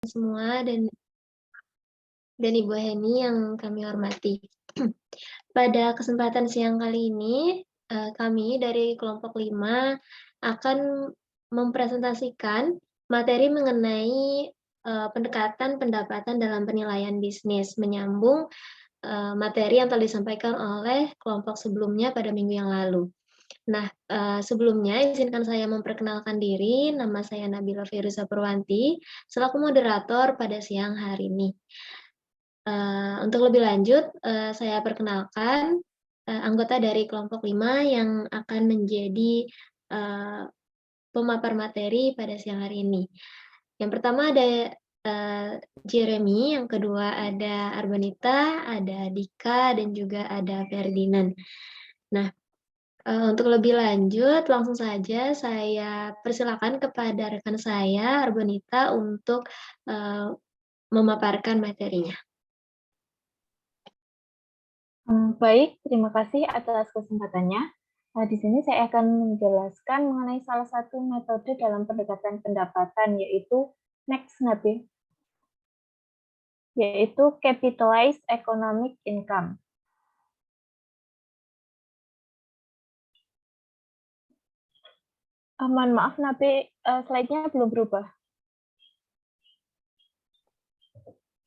semua dan Ibu Heni yang kami hormati. Pada kesempatan siang kali ini, kami dari kelompok 5 akan mempresentasikan materi mengenai pendekatan pendapatan dalam penilaian bisnis, menyambung materi yang telah disampaikan oleh kelompok sebelumnya pada minggu yang lalu. Nah, sebelumnya izinkan saya memperkenalkan diri, nama saya Nabila Firuza Purwanti, selaku moderator pada siang hari ini. Untuk lebih lanjut, saya perkenalkan anggota dari kelompok 5 yang akan menjadi pemapar materi pada siang hari ini. Yang pertama ada Jeremy, yang kedua ada Arbanita, ada Dika, dan juga ada Ferdinand. Nah, untuk lebih lanjut, langsung saja saya persilakan kepada rekan saya, Arbanita, untuk memaparkan materinya. Baik, terima kasih atas kesempatannya. Di sini saya akan menjelaskan mengenai salah satu metode dalam pendekatan pendapatan, yaitu NEXT, yaitu Capitalized Economic Income. Mohon maaf, Nabi, slide-nya belum berubah.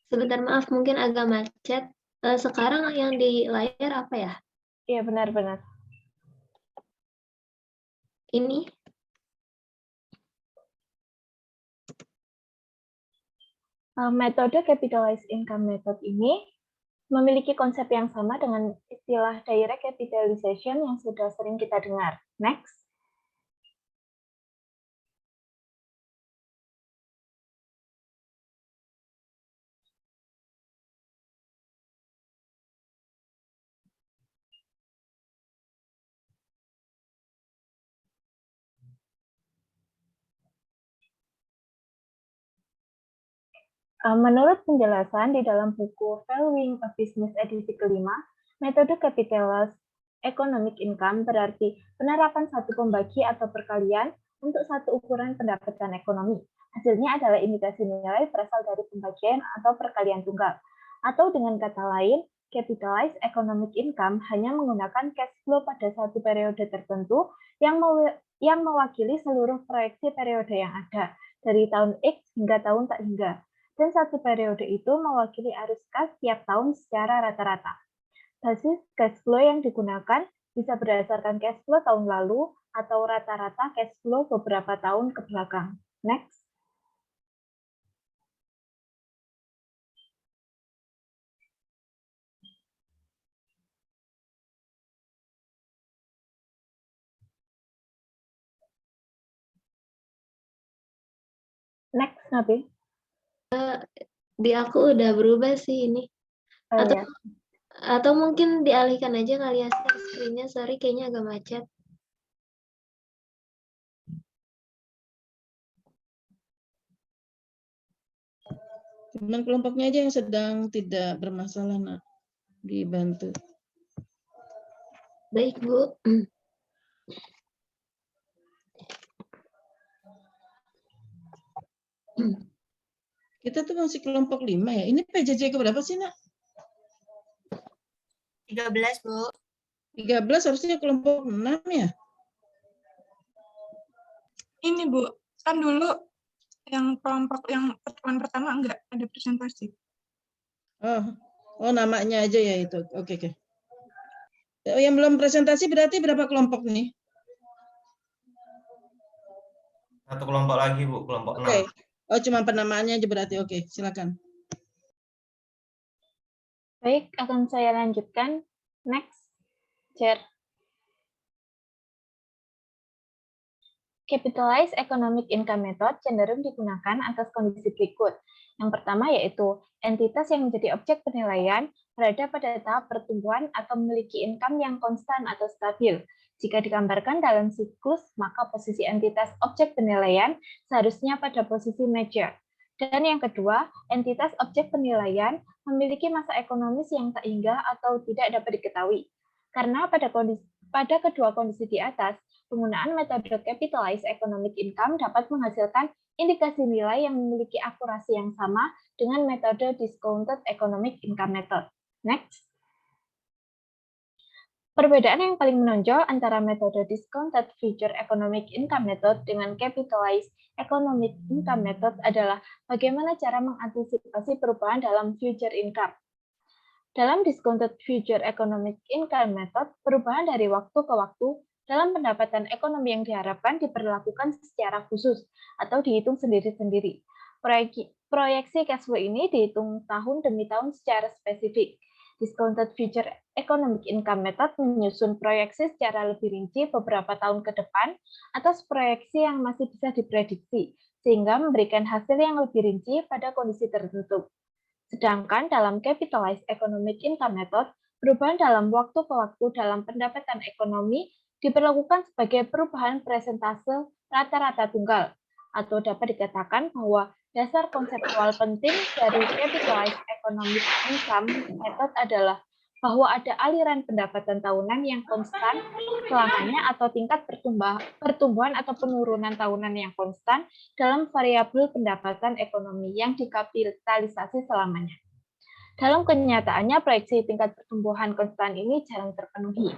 Sebentar, maaf, mungkin agak macet. Sekarang yang di layar apa ya? Iya, benar-benar. Ini? Metode Capitalized Income Method ini memiliki konsep yang sama dengan istilah direct capitalization yang sudah sering kita dengar. Next. Menurut penjelasan di dalam buku Valuing a Business edisi kelima, metode Capitalized Economic Income berarti penerapan satu pembagi atau perkalian untuk satu ukuran pendapatan ekonomi. Hasilnya adalah imitasi nilai berasal dari pembagian atau perkalian tunggal. Atau dengan kata lain, Capitalized Economic Income hanya menggunakan cash flow pada satu periode tertentu yang mewakili seluruh proyeksi periode yang ada, dari tahun X hingga tahun tak hingga. Dan satu periode itu mewakili arus kas tiap tahun secara rata-rata. Basis cash flow yang digunakan bisa berdasarkan cash flow tahun lalu atau rata-rata cash flow beberapa tahun ke belakang. Next. Next, Nabi. Di aku udah berubah sih ini. Atau mungkin dialihkan aja kali ya screen-nya, sorry kayaknya agak macet. Cuman kelompoknya aja yang sedang tidak bermasalah, nak. Dibantu. Baik, Bu. Kita tuh masih kelompok 5 ya. Ini PJJ ke berapa sih, nak? 13, Bu. 13 harusnya kelompok 6 ya? Ini, Bu. Kan dulu yang kelompok yang pertemuan pertama enggak ada presentasi. Oh, namanya aja ya itu. Oke. Yang belum presentasi berarti berapa kelompok nih? Satu kelompok lagi, Bu, kelompok 6. Oh, cuma penamaannya aja berarti. Oke, silakan. Baik, akan saya lanjutkan. Next. Chair. Capitalized Economic Income Method cenderung digunakan atas kondisi berikut. Yang pertama yaitu entitas yang menjadi objek penilaian berada pada tahap pertumbuhan atau memiliki income yang konstan atau stabil. Jika digambarkan dalam siklus, maka posisi entitas objek penilaian seharusnya pada posisi major. Dan yang kedua, entitas objek penilaian memiliki masa ekonomis yang tak hingga atau tidak dapat diketahui. Karena pada kedua kondisi di atas, penggunaan metode capitalized economic income dapat menghasilkan indikasi nilai yang memiliki akurasi yang sama dengan metode discounted economic income method. Next. Perbedaan yang paling menonjol antara metode discounted future economic income method dengan capitalized economic income method adalah bagaimana cara mengantisipasi perubahan dalam future income. Dalam discounted future economic income method, perubahan dari waktu ke waktu dalam pendapatan ekonomi yang diharapkan diperlakukan secara khusus atau dihitung sendiri-sendiri. Proyeksi cash flow ini dihitung tahun demi tahun secara spesifik. Discounted future economic income method menyusun proyeksi secara lebih rinci beberapa tahun ke depan atas proyeksi yang masih bisa diprediksi, sehingga memberikan hasil yang lebih rinci pada kondisi tertentu. Sedangkan dalam capitalized economic income method, perubahan dalam waktu ke waktu dalam pendapatan ekonomi diperlakukan sebagai perubahan presentase rata-rata tunggal, atau dapat dikatakan bahwa dasar konseptual penting dari capitalized economic income method adalah bahwa ada aliran pendapatan tahunan yang konstan selamanya atau tingkat pertumbuhan atau penurunan tahunan yang konstan dalam variabel pendapatan ekonomi yang dikapitalisasi selamanya. Dalam kenyataannya, proyeksi tingkat pertumbuhan konstan ini jarang terpenuhi.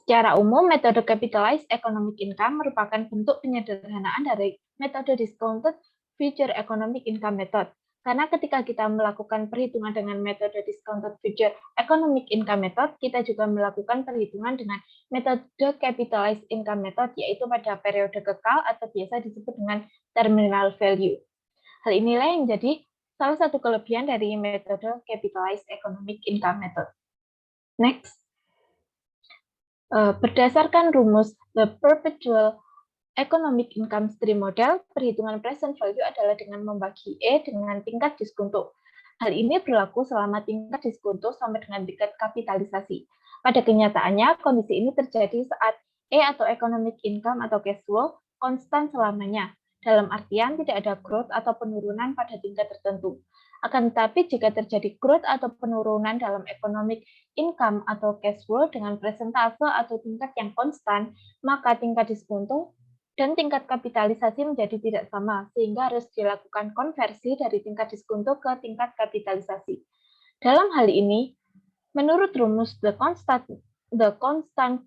Secara umum, metode capitalized economic income merupakan bentuk penyederhanaan dari metode discounted future economic income method. Karena ketika kita melakukan perhitungan dengan metode discounted future economic income method, kita juga melakukan perhitungan dengan metode capitalized income method, yaitu pada periode kekal atau biasa disebut dengan terminal value. Hal inilah yang menjadi salah satu kelebihan dari metode capitalized economic income method. Next. Berdasarkan rumus the perpetual economic income stream model, perhitungan present value adalah dengan membagi E dengan tingkat diskonto. Hal ini berlaku selama tingkat diskonto sama dengan tingkat kapitalisasi. Pada kenyataannya, kondisi ini terjadi saat E atau economic income atau cash flow konstan selamanya. Dalam artian tidak ada growth atau penurunan pada tingkat tertentu. Akan tetapi jika terjadi growth atau penurunan dalam economic income atau cash flow dengan presentase atau tingkat yang konstan, maka tingkat diskonto dan tingkat kapitalisasi menjadi tidak sama, sehingga harus dilakukan konversi dari tingkat diskonto ke tingkat kapitalisasi. Dalam hal ini, menurut rumus the constant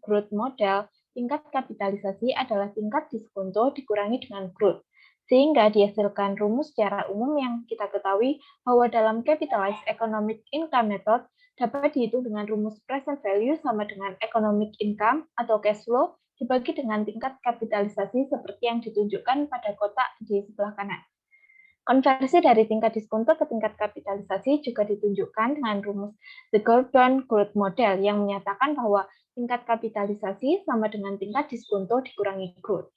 growth model, tingkat kapitalisasi adalah tingkat diskonto dikurangi dengan growth. Sehingga dihasilkan rumus secara umum yang kita ketahui bahwa dalam capitalized economic income method dapat dihitung dengan rumus present value sama dengan economic income atau cash flow dibagi dengan tingkat kapitalisasi seperti yang ditunjukkan pada kotak di sebelah kanan. Konversi dari tingkat diskonto ke tingkat kapitalisasi juga ditunjukkan dengan rumus the Gordon growth model yang menyatakan bahwa tingkat kapitalisasi sama dengan tingkat diskonto dikurangi growth.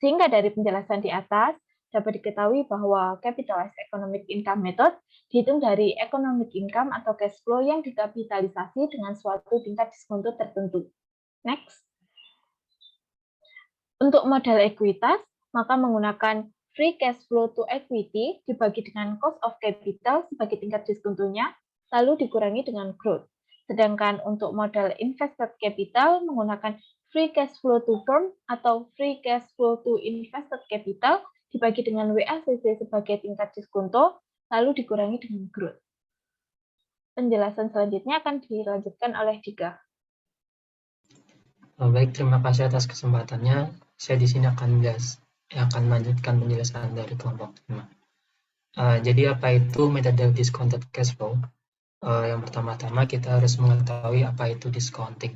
Sehingga dari penjelasan di atas, dapat diketahui bahwa capitalized economic income method dihitung dari economic income atau cash flow yang dikapitalisasi dengan suatu tingkat diskonto tertentu. Next. Untuk model ekuitas, maka menggunakan free cash flow to equity dibagi dengan cost of capital sebagai tingkat diskontonya, lalu dikurangi dengan growth. Sedangkan untuk model invested capital menggunakan free cash flow to firm atau free cash flow to invested capital dibagi dengan WACC sebagai tingkat diskonto, lalu dikurangi dengan growth. Penjelasan selanjutnya akan dilanjutkan oleh Dika. Baik, terima kasih atas kesempatannya. Saya di sini akan melanjutkan penjelasan dari kelompok 5. Jadi apa itu metode discounted cash flow? Yang pertama-tama kita harus mengetahui apa itu discounting.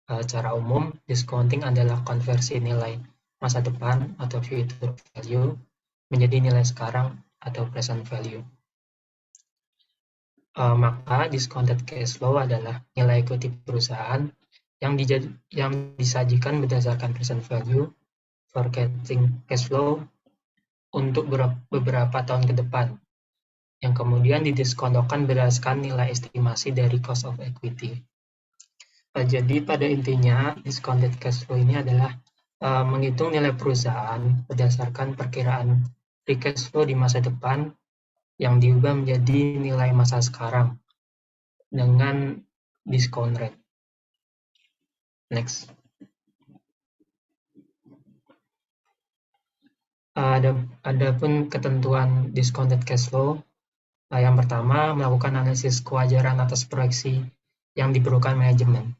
Secara umum, discounting adalah konversi nilai masa depan atau future value menjadi nilai sekarang atau present value. Maka discounted cash flow adalah nilai ekuiti perusahaan yang disajikan berdasarkan present value forecasting cash flow untuk beberapa tahun ke depan, yang kemudian didiskontokan berdasarkan nilai estimasi dari cost of equity. Jadi pada intinya discounted cash flow ini adalah menghitung nilai perusahaan berdasarkan perkiraan free cash flow di masa depan yang diubah menjadi nilai masa sekarang dengan discount rate. Next. Adapun ketentuan discounted cash flow, yang pertama melakukan analisis kewajaran atas proyeksi yang diperlukan manajemen.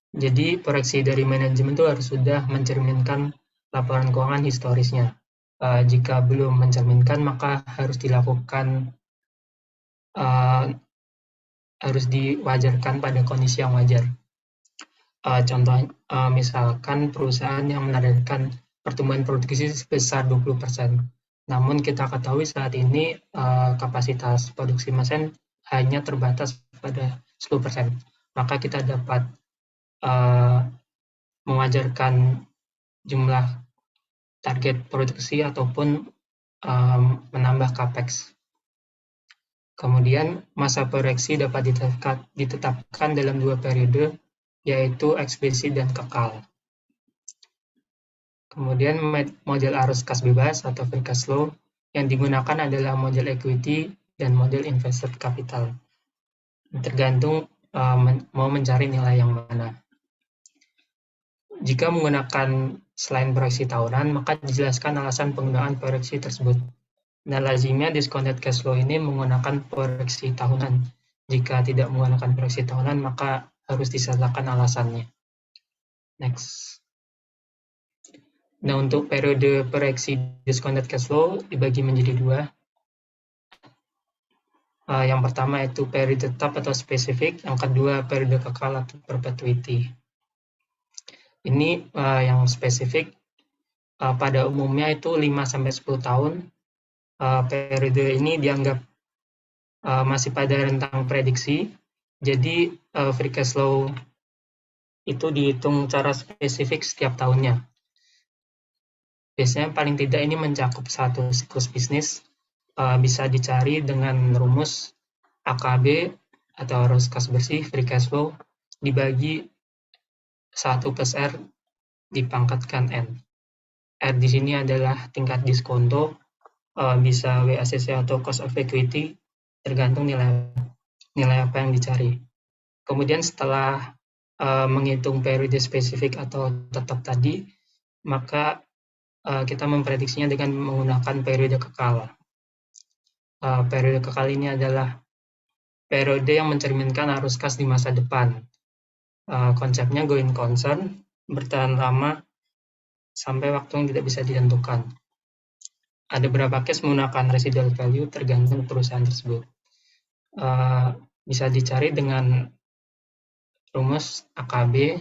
Jadi proyeksi dari manajemen itu harus sudah mencerminkan laporan keuangan historisnya. Jika belum mencerminkan, maka harus dilakukan harus diwajarkan pada kondisi yang wajar. Contoh, misalkan perusahaan yang menargetkan pertumbuhan produksi sebesar 20%. Namun kita ketahui saat ini kapasitas produksi mesin hanya terbatas pada 10%. Maka kita dapat mewajarkan jumlah target produksi ataupun menambah capex. Kemudian masa proyeksi dapat ditetapkan dalam 2 periode, yaitu eksplisit dan kekal. Kemudian model arus kas bebas atau free cash flow yang digunakan adalah model equity dan model invested capital. Tergantung mau mencari nilai yang mana. Jika menggunakan selain proyeksi tahunan, maka dijelaskan alasan penggunaan proyeksi tersebut. Nah, lazimnya discounted cash flow ini menggunakan proyeksi tahunan. Jika tidak menggunakan proyeksi tahunan, maka harus disertakan alasannya. Next. Nah, untuk periode proyeksi discounted cash flow dibagi menjadi 2. Yang pertama itu periode tetap atau spesifik, yang kedua periode kekal atau perpetuity. Ini yang spesifik pada umumnya itu 5-10 tahun. Periode ini dianggap masih pada rentang prediksi, jadi free cash flow itu dihitung secara spesifik setiap tahunnya. Biasanya paling tidak ini mencakup satu siklus bisnis, bisa dicari dengan rumus AKB atau arus kas bersih free cash flow dibagi 1 plus R dipangkatkan N. R di sini adalah tingkat diskonto, bisa WACC atau cost of equity, tergantung nilai apa yang dicari. Kemudian setelah menghitung periode spesifik atau tetap tadi, maka kita memprediksinya dengan menggunakan periode kekal. Periode kekal ini adalah periode yang mencerminkan arus kas di masa depan. Konsepnya going concern, bertahan lama sampai waktu yang tidak bisa ditentukan. Ada beberapa case menggunakan residual value tergantung perusahaan tersebut. Bisa dicari dengan rumus AKB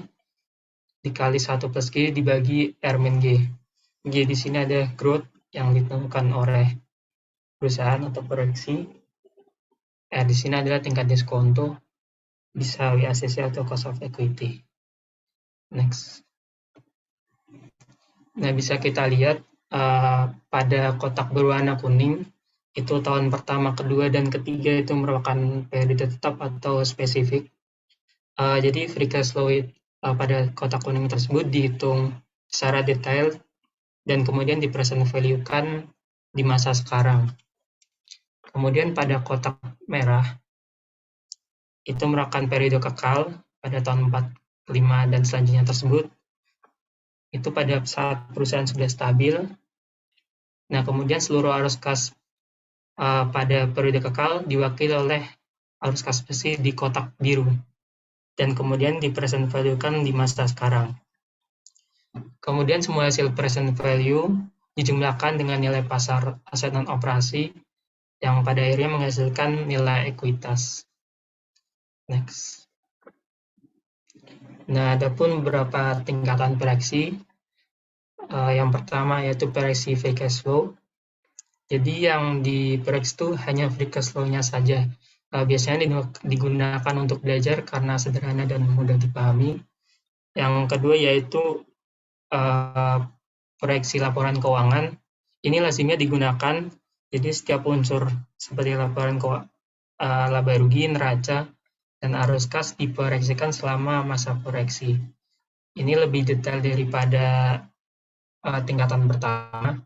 dikali 1 plus G dibagi R min G. G di sini ada growth yang ditemukan oleh perusahaan atau proyeksi. R di sini adalah tingkat diskonto, bisa WACC atau cost of equity. Next. Nah, bisa kita lihat pada kotak berwarna kuning, itu tahun pertama, kedua, dan ketiga itu merupakan periode tetap atau spesifik. Jadi free cash flow pada kotak kuning tersebut dihitung secara detail dan kemudian di present value-kan di masa sekarang. Kemudian pada kotak merah, itu merupakan periode kekal pada tahun 4, 5, dan selanjutnya tersebut. Itu pada saat perusahaan sudah stabil. Nah, kemudian seluruh arus kas pada periode kekal diwakili oleh arus kas bersih di kotak biru. Dan kemudian di present value-kan di masa sekarang. Kemudian semua hasil present value dijumlahkan dengan nilai pasar aset non operasi yang pada akhirnya menghasilkan nilai ekuitas. Next. Nah, ada pun beberapa tingkatan proyeksi. Yang pertama yaitu proyeksi free cash flow. Jadi yang diproyeksi itu hanya free cash flow-nya saja. Biasanya digunakan untuk belajar karena sederhana dan mudah dipahami. Yang kedua yaitu proyeksi laporan keuangan. Ini lazimnya digunakan, jadi setiap unsur seperti laporan laba rugi, neraca, dan arus kas diproyeksikan selama masa proyeksi. Ini lebih detail daripada tingkatan pertama.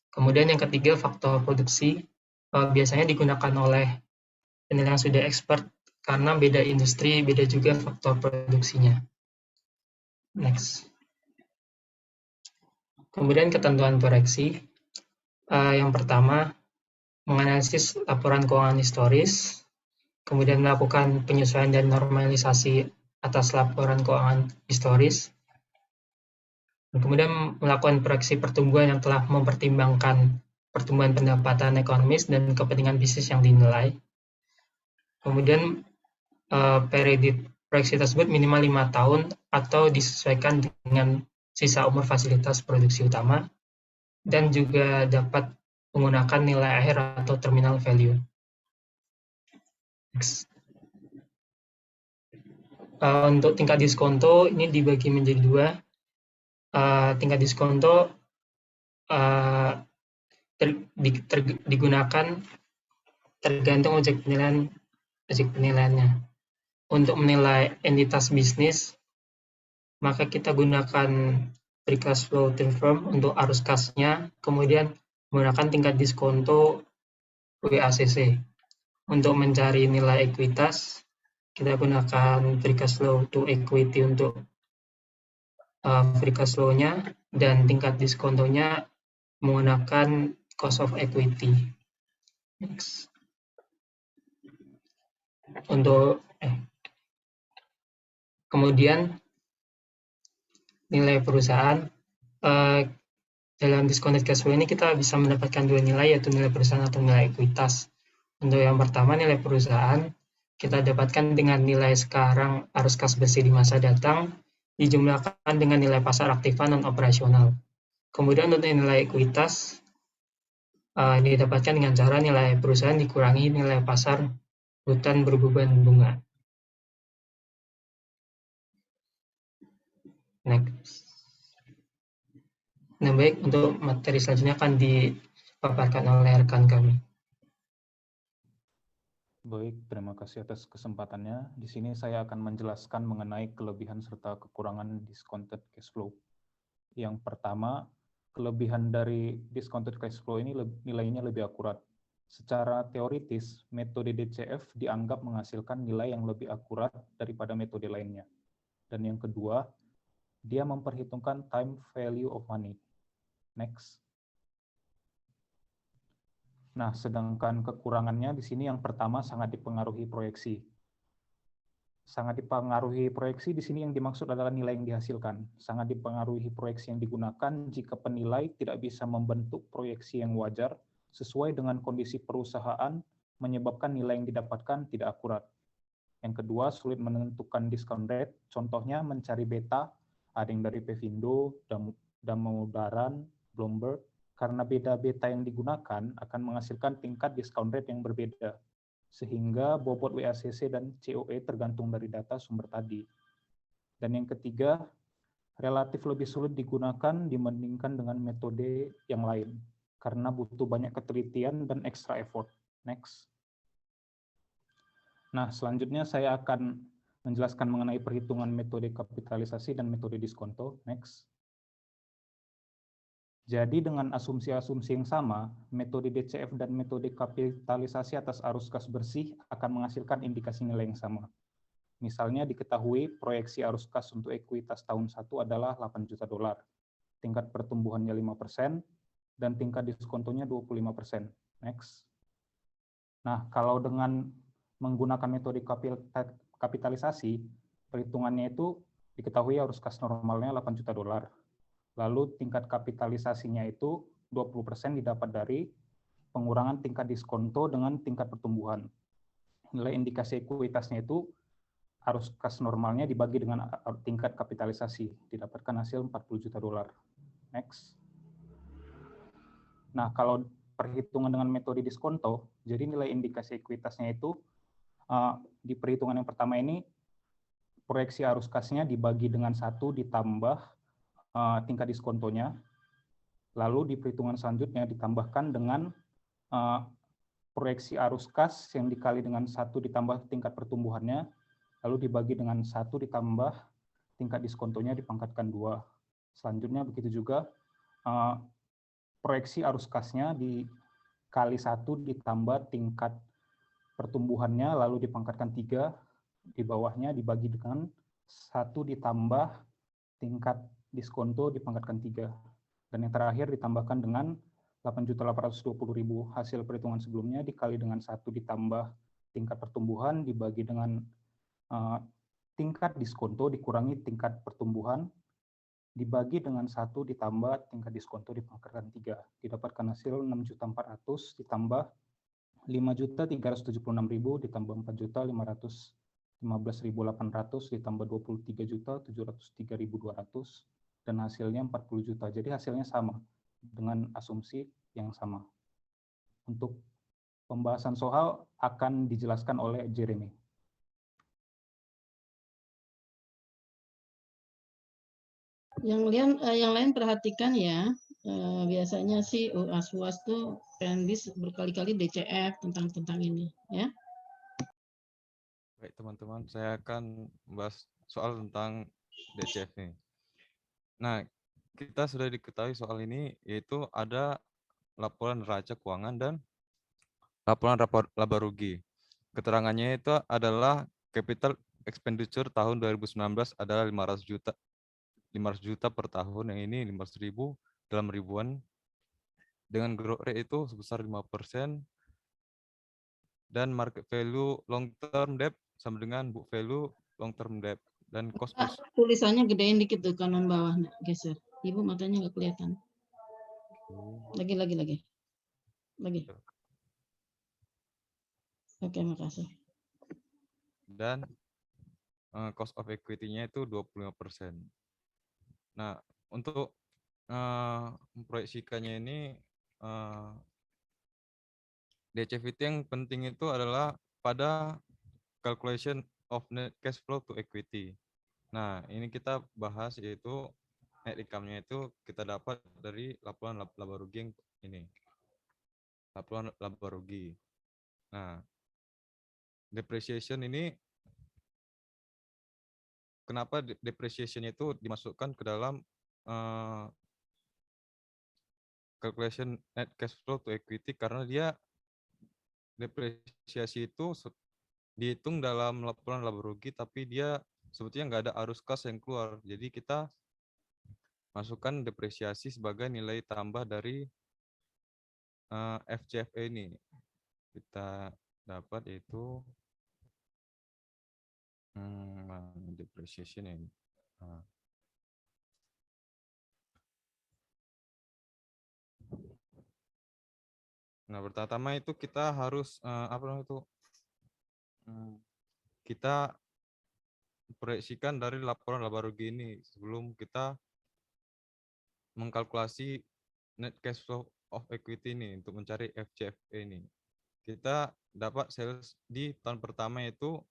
Kemudian yang ketiga, faktor produksi. Biasanya digunakan oleh penilaian yang sudah expert karena beda industri, beda juga faktor produksinya. Next. Kemudian ketentuan proyeksi. Yang pertama, menganalisis laporan keuangan historis, kemudian melakukan penyesuaian dan normalisasi atas laporan keuangan historis, dan kemudian melakukan proyeksi pertumbuhan yang telah mempertimbangkan pertumbuhan pendapatan ekonomis dan kepentingan bisnis yang dinilai. Kemudian periode proyeksi tersebut minimal 5 tahun atau disesuaikan dengan sisa umur fasilitas produksi utama, dan juga dapat menggunakan nilai akhir atau terminal value. Next. Untuk tingkat diskonto ini dibagi menjadi dua. Tingkat diskonto digunakan tergantung objek penilaiannya. Untuk menilai entitas bisnis, maka kita gunakan free cash flow term untuk arus kasnya, kemudian menggunakan tingkat diskonto WACC. Untuk mencari nilai ekuitas, kita gunakan free cash flow to equity untuk free cash flow-nya, dan tingkat diskontonya menggunakan cost of equity. Next. Kemudian nilai perusahaan. Dalam discounted cash flow ini kita bisa mendapatkan dua nilai, yaitu nilai perusahaan atau nilai ekuitas. Untuk yang pertama, nilai perusahaan kita dapatkan dengan nilai sekarang arus kas bersih di masa datang dijumlahkan dengan nilai pasar aktifan non operasional. Kemudian untuk nilai ekuitas didapatkan dengan cara nilai perusahaan dikurangi nilai pasar hutan berbeban bunga. Next. Nah, baik, untuk materi selanjutnya akan dipaparkan oleh rekan kami. Baik, terima kasih atas kesempatannya. Di sini saya akan menjelaskan mengenai kelebihan serta kekurangan discounted cash flow. Yang pertama, kelebihan dari discounted cash flow ini nilainya lebih akurat. Secara teoritis, metode DCF dianggap menghasilkan nilai yang lebih akurat daripada metode lainnya. Dan yang kedua, dia memperhitungkan time value of money. Next. Nah, sedangkan kekurangannya di sini yang pertama sangat dipengaruhi proyeksi. Sangat dipengaruhi proyeksi di sini yang dimaksud adalah nilai yang dihasilkan. Sangat dipengaruhi proyeksi yang digunakan jika penilai tidak bisa membentuk proyeksi yang wajar sesuai dengan kondisi perusahaan, menyebabkan nilai yang didapatkan tidak akurat. Yang kedua, sulit menentukan discount rate. Contohnya mencari beta, ada yang dari Pevindo, Damodaran, Bloomberg, karena beda beta yang digunakan akan menghasilkan tingkat discount rate yang berbeda, sehingga bobot WACC dan COE tergantung dari data sumber tadi. Dan yang ketiga, relatif lebih sulit digunakan dibandingkan dengan metode yang lain, karena butuh banyak ketelitian dan extra effort. Next. Nah, selanjutnya saya akan menjelaskan mengenai perhitungan metode kapitalisasi dan metode diskonto. Next. Jadi dengan asumsi-asumsi yang sama, metode DCF dan metode kapitalisasi atas arus kas bersih akan menghasilkan indikasi nilai yang sama. Misalnya diketahui proyeksi arus kas untuk ekuitas tahun 1 adalah $8 juta, tingkat pertumbuhannya 5%, dan tingkat diskontonya 25%. Next. Nah, kalau dengan menggunakan metode kapitalisasi, perhitungannya itu diketahui arus kas normalnya $8 juta. Lalu tingkat kapitalisasinya itu 20% didapat dari pengurangan tingkat diskonto dengan tingkat pertumbuhan. Nilai indikasi ekuitasnya itu arus kas normalnya dibagi dengan tingkat kapitalisasi, didapatkan hasil $40 juta. Next. Nah, kalau perhitungan dengan metode diskonto, jadi nilai indikasi ekuitasnya itu di perhitungan yang pertama ini proyeksi arus kasnya dibagi dengan 1 ditambah tingkat diskontonya, lalu di perhitungan selanjutnya ditambahkan dengan proyeksi arus kas yang dikali dengan 1 ditambah tingkat pertumbuhannya, lalu dibagi dengan 1 ditambah tingkat diskontonya dipangkatkan 2. Selanjutnya begitu juga proyeksi arus kasnya dikali 1 ditambah tingkat pertumbuhannya, lalu dipangkatkan 3, di bawahnya dibagi dengan 1 ditambah tingkat diskonto dipangkatkan 3. Dan yang terakhir ditambahkan dengan 8.820.000 hasil perhitungan sebelumnya dikali dengan 1 ditambah tingkat pertumbuhan dibagi dengan tingkat diskonto dikurangi tingkat pertumbuhan dibagi dengan 1 ditambah tingkat diskonto dipangkatkan 3. Didapatkan hasil 6.400.000 ditambah 5.376.000 ditambah 4.515.800 ditambah 23.703.200 dan hasilnya 40 juta. Jadi hasilnya sama dengan asumsi yang sama. Untuk pembahasan soal akan dijelaskan oleh Jeremy. Yang lain perhatikan ya. Biasanya sih UAS-UAS tuh Penbis berkali-kali DCF tentang ini ya. Baik teman-teman, saya akan membahas soal tentang DCF nih. Nah, kita sudah diketahui soal ini, yaitu ada laporan neraca keuangan dan laporan laba rugi. Keterangannya itu adalah capital expenditure tahun 2019 adalah 500 juta per tahun, yang ini 500.000 dalam ribuan, dengan growth rate itu sebesar 5%, dan market value long term debt sama dengan book value long term debt, dan cost of... Tulisannya gedein dikit tuh kanan bawah, geser. Ibu matanya nggak kelihatan. Lagi. Oke, makasih. Dan cost of equity-nya itu 25%. Nah, untuk memproyeksikannya ini, DCF yang penting itu adalah pada calculation of net cash flow to equity. Nah, ini kita bahas yaitu net income-nya itu kita dapat dari laporan laba rugi yang ini. Laporan laba rugi. Nah, depreciation ini, kenapa depreciation itu dimasukkan ke dalam calculation net cash flow to equity, karena dia depresiasi itu dihitung dalam laporan laba rugi, tapi dia sebetulnya nggak ada arus kas yang keluar. Jadi kita masukkan depresiasi sebagai nilai tambah dari FCFE ini. Kita dapat itu depreciation ini. Nah, pertama itu kita harus kita proyeksikan dari laporan laba rugi ini sebelum kita mengkalkulasi net cash flow of equity ini untuk mencari FCFE ini. Kita dapat sales di tahun pertama itu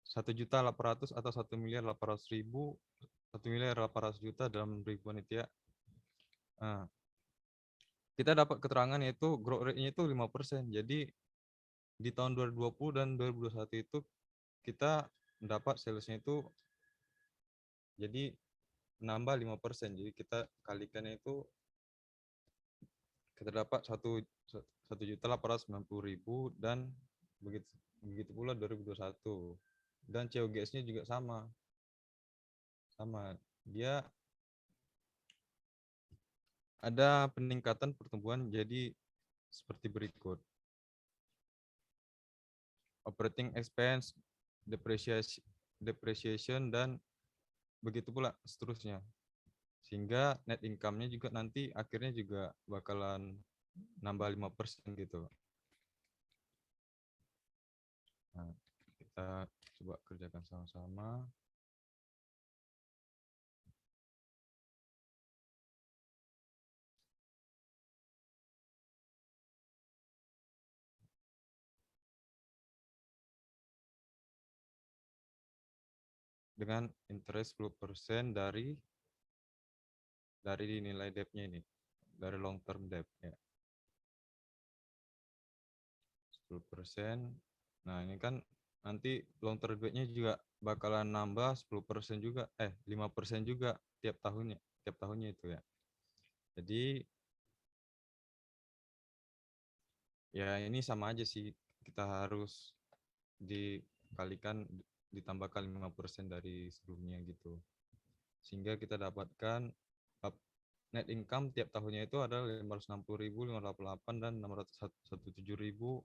1.800.000 atau 1.800.000, 1.800.000 juta dalam ribuan itu ya. Nah, kita dapat keterangan yaitu growth rate-nya itu 5%. Jadi di tahun 2020 dan 2021 itu kita mendapat sales-nya itu jadi nambah 5%. Jadi kita kalikannya itu kita dapat 1.890.000 dan begitu pula 2021. Dan COGS-nya juga sama. Dia ada peningkatan pertumbuhan jadi seperti berikut. Operating expense, depreciation, dan begitu pula seterusnya. Sehingga net income-nya juga nanti akhirnya juga bakalan nambah 5% gitu. Nah, kita coba kerjakan sama-sama. Dengan interest 10% dari nilai debt-nya ini, dari long term debt ya. 10%. Nah, ini kan nanti long term debt-nya juga bakalan nambah 10% juga, 5% juga tiap tahunnya itu ya. Jadi ya ini sama aja sih, kita harus dikalikan ditambahkan 5% dari sebelumnya gitu. sehingga kita dapatkan net income tiap tahunnya itu adalah 560.000, 588, dan 617.400.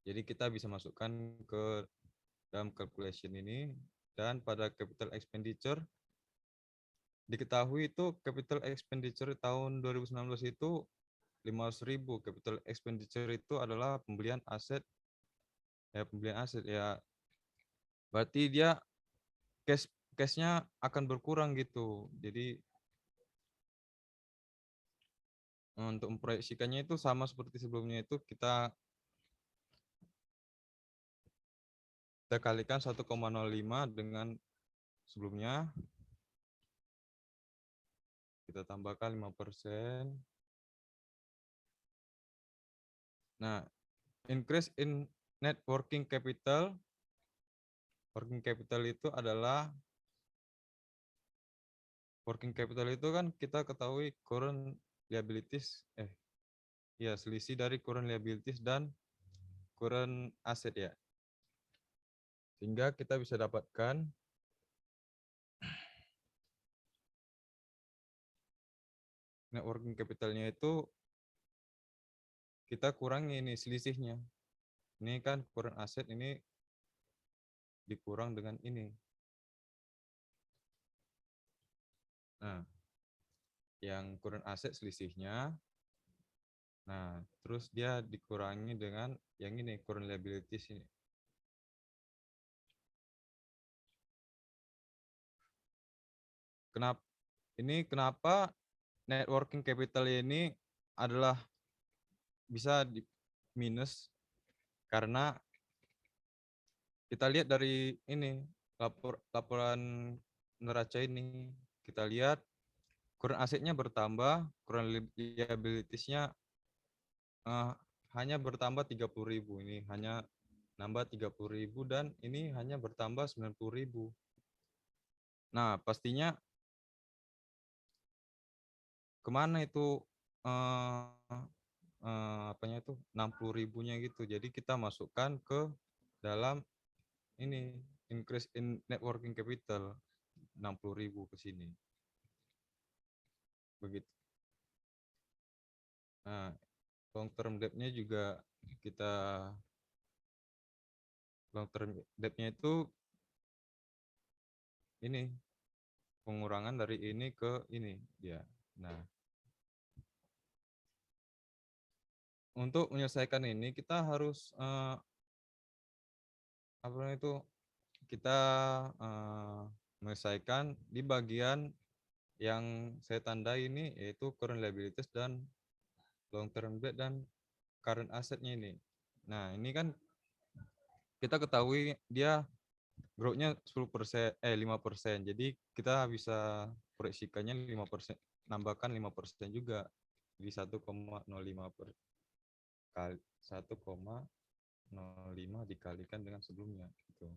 Jadi kita bisa masukkan ke dalam calculation ini, dan pada capital expenditure diketahui itu capital expenditure tahun 2019 itu 500.000. Capital expenditure itu adalah pembelian aset ya, berarti dia cashnya akan berkurang gitu. Jadi untuk memproyeksikannya itu sama seperti sebelumnya, itu kita kalikan 1,05 dengan sebelumnya, kita tambahkan 5%. Nah, increase in net working capital. Working capital itu adalah kan kita ketahui current liabilities, selisih dari current liabilities dan current asset ya. Sehingga kita bisa dapatkan net working capitalnya itu kita kurangi ini selisihnya. Ini kan current asset, ini dikurang dengan ini. Nah, yang current asset selisihnya. Nah, terus dia dikurangi dengan yang ini, current liabilities ini. Kenapa net working capital ini adalah bisa di minus? Karena kita lihat dari ini laporan neraca ini, kita lihat current asetnya bertambah, current liabilities-nya hanya bertambah 30.000. Ini hanya nambah 30.000 dan ini hanya bertambah 90.000. Nah, pastinya kemana itu apanya itu 60.000-nya gitu. Jadi kita masukkan ke dalam ini increase in net working capital 60.000 ke sini. Begitu. Nah, long term debt-nya juga long term debt-nya itu ini pengurangan dari ini ke ini dia. Nah, untuk menyelesaikan ini kita harus kita menyelesaikan di bagian yang saya tandai ini, yaitu current liabilities dan long term debt dan current asset-nya ini. Nah, ini kan kita ketahui dia growth-nya 5%. Jadi kita bisa proyeksikannya 5%, nambahkan 5% juga. Jadi 1,05 dikalikan dengan sebelumnya gitu.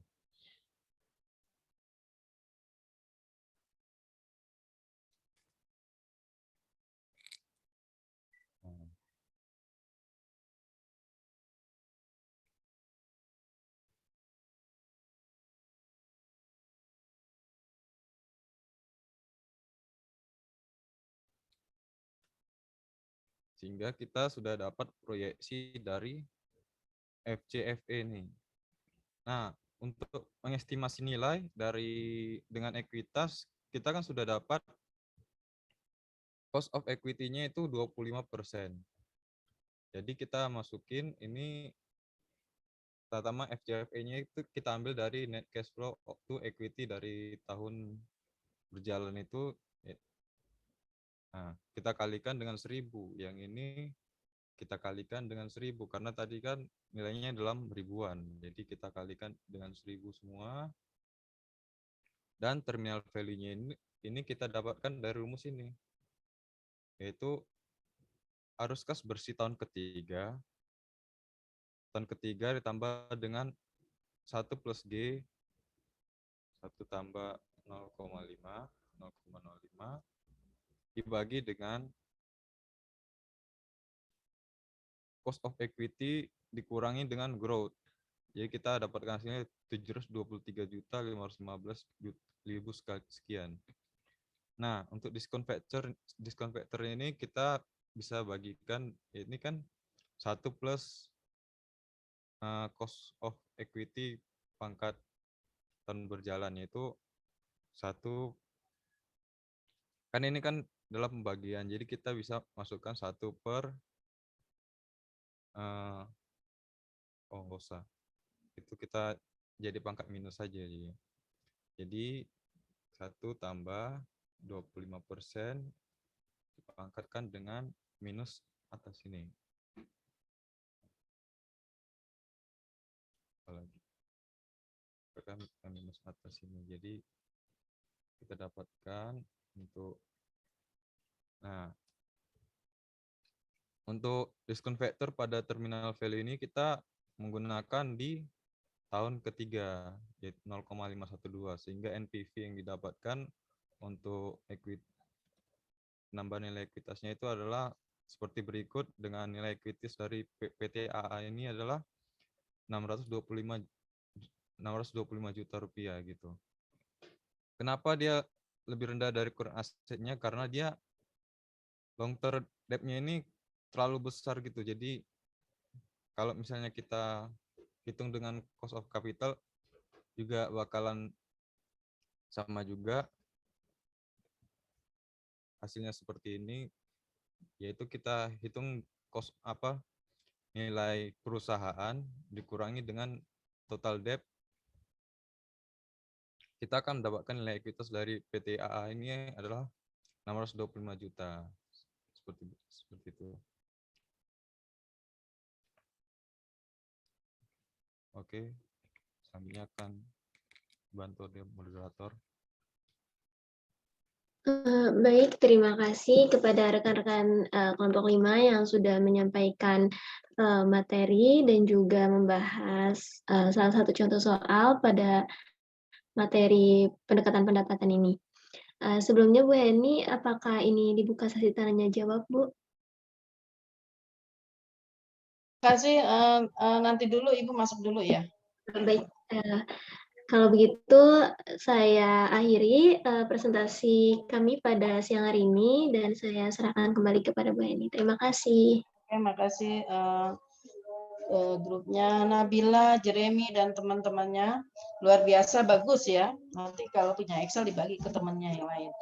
Sehingga kita sudah dapat proyeksi dari FCFE ini. Nah, untuk mengestimasi nilai dengan ekuitas, kita kan sudah dapat cost of equity-nya itu 25%. Jadi kita masukin ini, pertama FCFE-nya itu kita ambil dari net cash flow to equity dari tahun berjalan itu. Nah, kita kalikan dengan 1.000. Yang ini kita kalikan dengan 1.000 karena tadi kan nilainya dalam ribuan. Jadi kita kalikan dengan 1.000 semua. Dan terminal value-nya ini kita dapatkan dari rumus ini. Yaitu arus kas bersih tahun ketiga. Tahun ketiga ditambah dengan 1 plus G, 1 tambah 0,05 dibagi dengan cost of equity dikurangi dengan growth. Jadi kita dapatkan hasilnya 723.515.000 sekian. Nah, untuk diskon factor ini kita bisa bagikan, ini kan 1 plus cost of equity pangkat tahun berjalan, yaitu 1, kan ini kan dalam pembagian, jadi kita bisa masukkan 1 per nggak usah, itu kita jadi pangkat minus saja. Jadi 1 tambah 25% dipangkatkan dengan minus atas ini. Apalagi minus atas ini. Jadi kita dapatkan untuk, nah, untuk diskon factor pada terminal value ini kita menggunakan di tahun ketiga, yaitu 0,512, sehingga NPV yang didapatkan untuk nambah nilai ekuitasnya itu adalah seperti berikut, dengan nilai ekuitas dari PT AA ini adalah 625 juta rupiah gitu. Kenapa dia lebih rendah dari current asetnya? Karena dia long term debt-nya ini terlalu besar gitu. Jadi kalau misalnya kita hitung dengan cost of capital juga bakalan sama juga hasilnya seperti ini, yaitu kita hitung cost nilai perusahaan dikurangi dengan total debt, kita akan mendapatkan nilai ekuitas dari PT AA ini adalah 625 juta. Seperti itu. Oke, selanjutnya akan bantu dia moderator. Baik, terima kasih kepada rekan-rekan kelompok 5 yang sudah menyampaikan materi dan juga membahas salah satu contoh soal pada materi pendekatan pendapatan ini. Sebelumnya Bu Heni, apakah ini dibuka sesi tanya jawab, Bu? Terima kasih. Nanti dulu Ibu masuk dulu ya. Baik, kalau begitu saya akhiri presentasi kami pada siang hari ini dan saya serahkan kembali kepada Bu Heni. Terima kasih. Terima kasih grupnya Nabila, Jeremy, dan teman-temannya. Luar biasa bagus ya. Nanti kalau punya Excel dibagi ke temannya yang lain.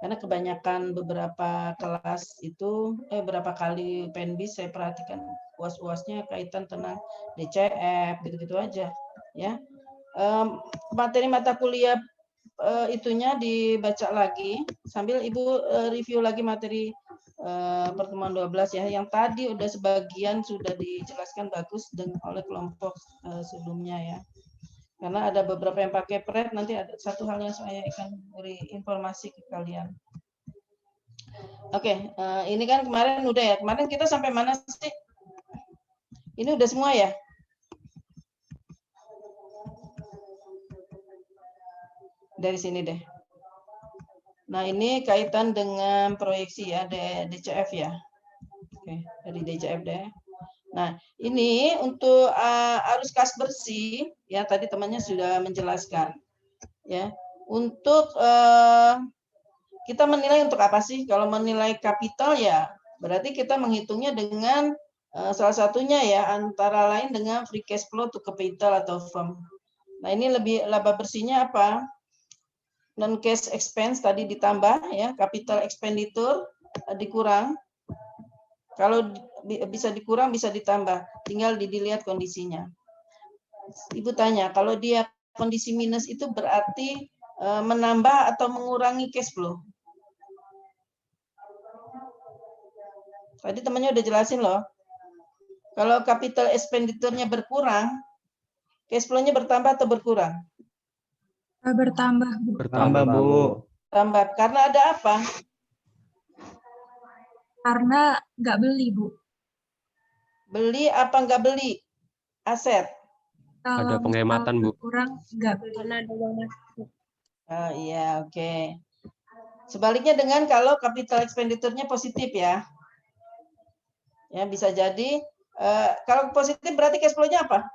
Karena kebanyakan beberapa kelas itu, beberapa kali PNBIS saya perhatikan UAS-UASnya kaitan tentang DCF, gitu-gitu aja. Ya. Materi mata kuliah itunya dibaca lagi, sambil Ibu review lagi materi pertemuan 12 ya, yang tadi udah sebagian sudah dijelaskan bagus oleh kelompok sebelumnya ya. Karena ada beberapa yang pakai pret, nanti ada satu hal yang saya akan beri informasi ke kalian. Oke, ini kan kemarin udah ya. Kemarin kita sampai mana sih? Ini udah semua ya? Dari sini deh. Nah, ini kaitan dengan proyeksi ya, DCF ya. Oke, dari DCF deh. Nah, ini untuk arus kas bersih, ya tadi temannya sudah menjelaskan. Ya, untuk kita menilai untuk apa sih? Kalau menilai kapital ya, berarti kita menghitungnya dengan salah satunya ya, antara lain dengan free cash flow to capital atau firm. Nah, ini lebih laba bersihnya apa? Non cash expense tadi ditambah ya, capital expenditure dikurang. Kalau bisa dikurang, bisa ditambah. Tinggal dilihat kondisinya. Ibu tanya, kalau dia kondisi minus itu berarti menambah atau mengurangi cash flow? Tadi temannya udah jelasin loh. Kalau capital expenditure-nya berkurang, cash flow-nya bertambah atau berkurang? Bertambah. Bertambah, Bu. Tambah. Karena ada apa? Karena nggak beli, Bu. Beli apa nggak beli? Aset. Ada penghematan, Bu. Kurang nggak beli. Karena ada uang masuk. Oh iya, oke. Sebaliknya dengan kalau capital expenditure-nya positif ya. Ya, bisa jadi kalau positif berarti cash flow-nya apa?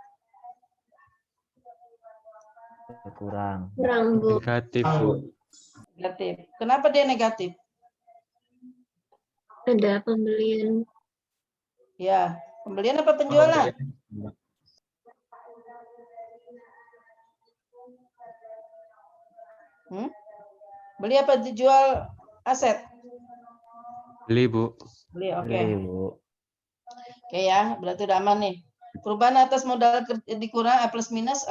Kurang. Kurang, Bu. Negatif, Bu. Negatif. Kenapa dia negatif? Ada pembelian. Ya, pembelian apa penjualan? Beli apa dijual aset? Beli, Bu. Beli, oke. Beli, Bu. Oke ya, berarti udah aman nih. Perubahan atas modal kerja dikurang plus minus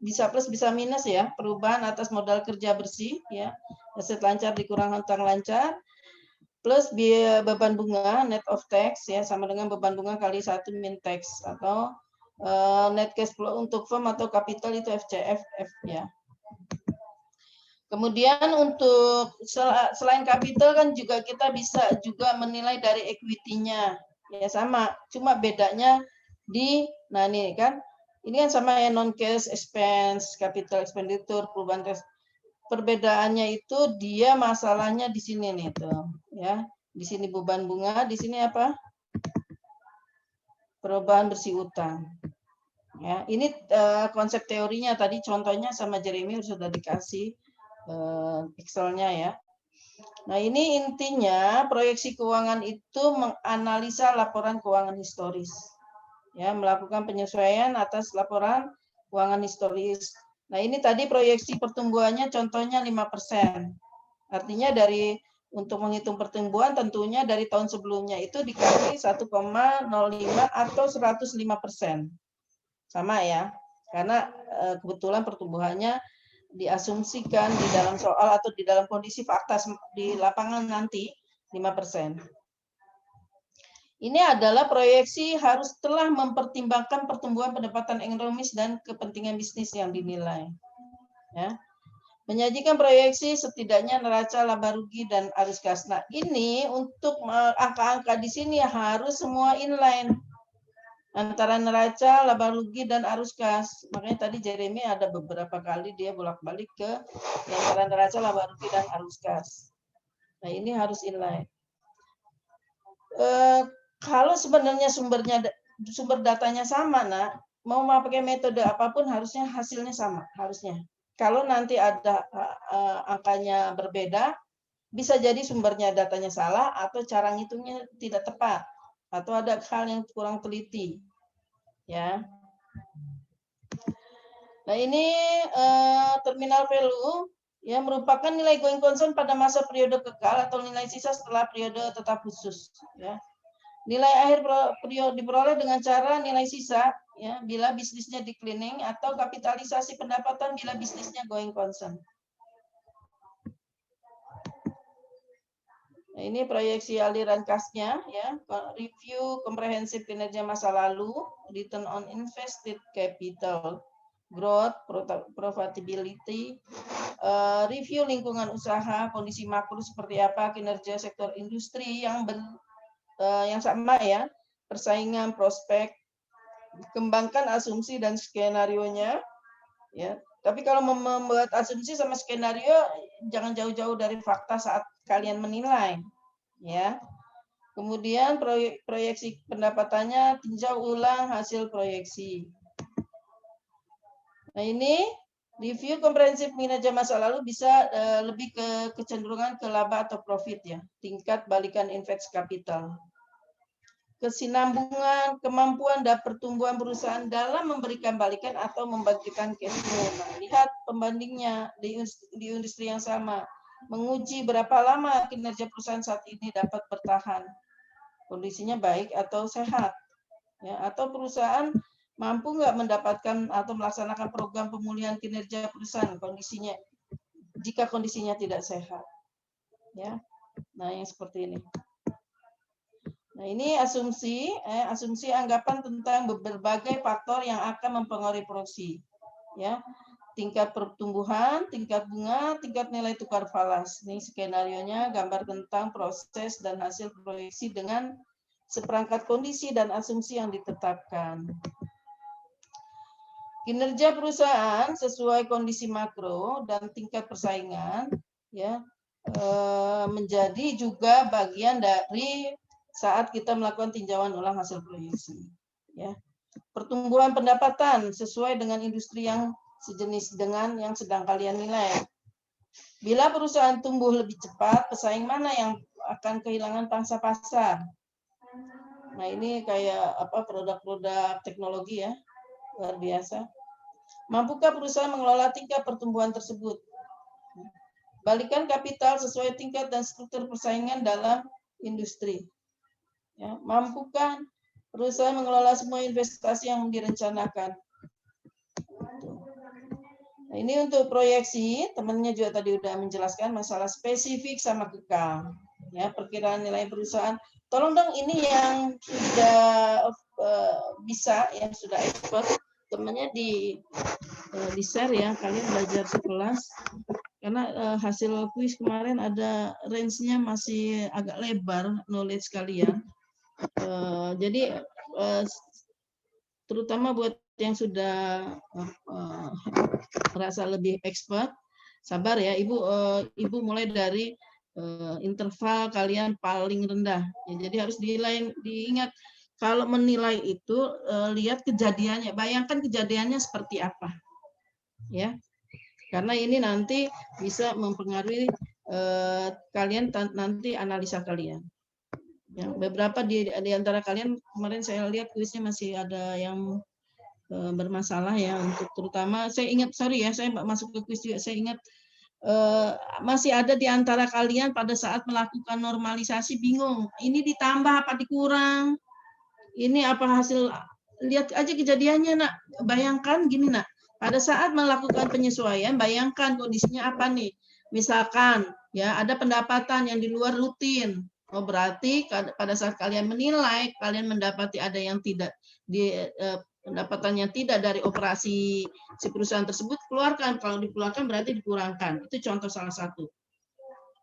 bisa plus bisa minus ya. Perubahan atas modal kerja bersih ya. Aset lancar dikurang hutang lancar. Plus biaya beban bunga net of tax ya sama dengan beban bunga kali 1 min tax atau net cash flow untuk firm atau capital itu FCF ya. Kemudian untuk selain capital kan juga kita bisa juga menilai dari equity-nya. Ya sama, cuma bedanya nah ini kan sama ya non cash expense, capital expenditure, perubahan cash. Perbedaannya itu dia masalahnya di sini nih tuh, ya. Di sini beban bunga, di sini apa? Perubahan bersih utang. Ya, ini konsep teorinya tadi contohnya sama Jeremy sudah dikasih Excel-nya ya. Nah, ini intinya proyeksi keuangan itu menganalisa laporan keuangan historis. Ya, melakukan penyesuaian atas laporan keuangan historis. Nah, ini tadi proyeksi pertumbuhannya contohnya 5%. Artinya untuk menghitung pertumbuhan tentunya dari tahun sebelumnya itu dikali 1,05 atau 105%. Sama ya. Karena kebetulan pertumbuhannya diasumsikan di dalam soal atau di dalam kondisi fakta di lapangan nanti 5%. Ini adalah proyeksi harus telah mempertimbangkan pertumbuhan pendapatan ekonomis dan kepentingan bisnis yang dinilai. Ya. Menyajikan proyeksi setidaknya neraca laba rugi dan arus kas. Nah, ini untuk angka-angka di sini harus semua inline antara neraca, laba rugi, dan arus kas. Makanya tadi Jeremy ada beberapa kali dia bolak-balik ke antara neraca, laba rugi, dan arus kas. Nah, ini harus inline. Kalau sebenarnya sumber datanya sama, mau pakai metode apapun harusnya hasilnya sama, harusnya. Kalau nanti ada angkanya berbeda, bisa jadi sumbernya datanya salah atau cara ngitungnya tidak tepat atau ada hal yang kurang teliti. Ya. Nah, ini terminal value ya merupakan nilai going concern pada masa periode kekal atau nilai sisa setelah periode tetap khusus ya. Nilai akhir periode diperoleh dengan cara nilai sisa ya bila bisnisnya declining atau kapitalisasi pendapatan bila bisnisnya going concern. Nah, ini proyeksi aliran kasnya ya, review komprehensif kinerja masa lalu, return on invested capital, growth, profitability, review lingkungan usaha, kondisi makro seperti apa, kinerja sektor industri yang sama ya, persaingan, prospek, kembangkan asumsi dan skenario-nya ya. Tapi kalau membuat asumsi sama skenario jangan jauh-jauh dari fakta saat kalian menilai ya. Kemudian proyeksi pendapatannya tinjau ulang hasil proyeksi. Nah, ini review komprehensif kinerja masa lalu bisa lebih ke kecenderungan ke laba atau profit ya. Tingkat balikan invest capital. Kesinambungan, kemampuan dan pertumbuhan perusahaan dalam memberikan balikan atau membagikan cash flow. Nah, lihat pembandingnya di industri yang sama. Menguji berapa lama kinerja perusahaan saat ini dapat bertahan. Kondisinya baik atau sehat. Ya, atau perusahaan mampu nggak mendapatkan atau melaksanakan program pemulihan kinerja perusahaan jika kondisinya tidak sehat. Ya. Nah, yang seperti ini. Nah, ini asumsi anggapan tentang berbagai faktor yang akan mempengaruhi produksi. Ya. Tingkat pertumbuhan, tingkat bunga, tingkat nilai tukar falas. Ini skenarionya gambar tentang proses dan hasil proyeksi dengan seperangkat kondisi dan asumsi yang ditetapkan. Kinerja perusahaan sesuai kondisi makro dan tingkat persaingan ya menjadi juga bagian dari saat kita melakukan tinjauan ulang hasil proyeksi. Ya. Pertumbuhan pendapatan sesuai dengan industri yang sejenis dengan yang sedang kalian nilai. Bila perusahaan tumbuh lebih cepat, pesaing mana yang akan kehilangan pangsa pasar? Nah, ini kayak apa, produk-produk teknologi ya, luar biasa. Mampukah perusahaan mengelola tingkat pertumbuhan tersebut? Balikan kapital sesuai tingkat dan struktur persaingan dalam industri. Ya, mampukah perusahaan mengelola semua investasi yang direncanakan? Nah, ini untuk proyeksi, temannya juga tadi udah menjelaskan masalah spesifik sama kekal. Ya, perkiraan nilai perusahaan. Tolong dong ini yang sudah bisa, yang sudah expert, temannya di share ya, kalian belajar sekelas. Karena hasil kuis kemarin ada range-nya masih agak lebar knowledge kalian. Jadi terutama buat yang sudah merasa lebih expert, sabar ya, Ibu mulai dari interval kalian paling rendah. Ya, jadi harus diingat kalau menilai itu lihat kejadiannya, bayangkan kejadiannya seperti apa, ya. Karena ini nanti bisa mempengaruhi kalian nanti analisa kalian. Ya, beberapa di antara kalian kemarin saya lihat kuisnya masih ada yang bermasalah ya, untuk terutama saya ingat, sorry ya saya masuk ke kuis juga, saya ingat masih ada di antara kalian pada saat melakukan normalisasi bingung, ini ditambah apa dikurang, ini apa hasil, lihat aja kejadiannya nak, bayangkan gini nak, pada saat melakukan penyesuaian bayangkan kondisinya apa nih, misalkan ya ada pendapatan yang di luar rutin, oh berarti pada saat kalian menilai kalian mendapati ada yang tidak di pendapatannya tidak dari operasi si perusahaan tersebut, keluarkan. Kalau dikeluarkan berarti dikurangkan. Itu contoh salah satu.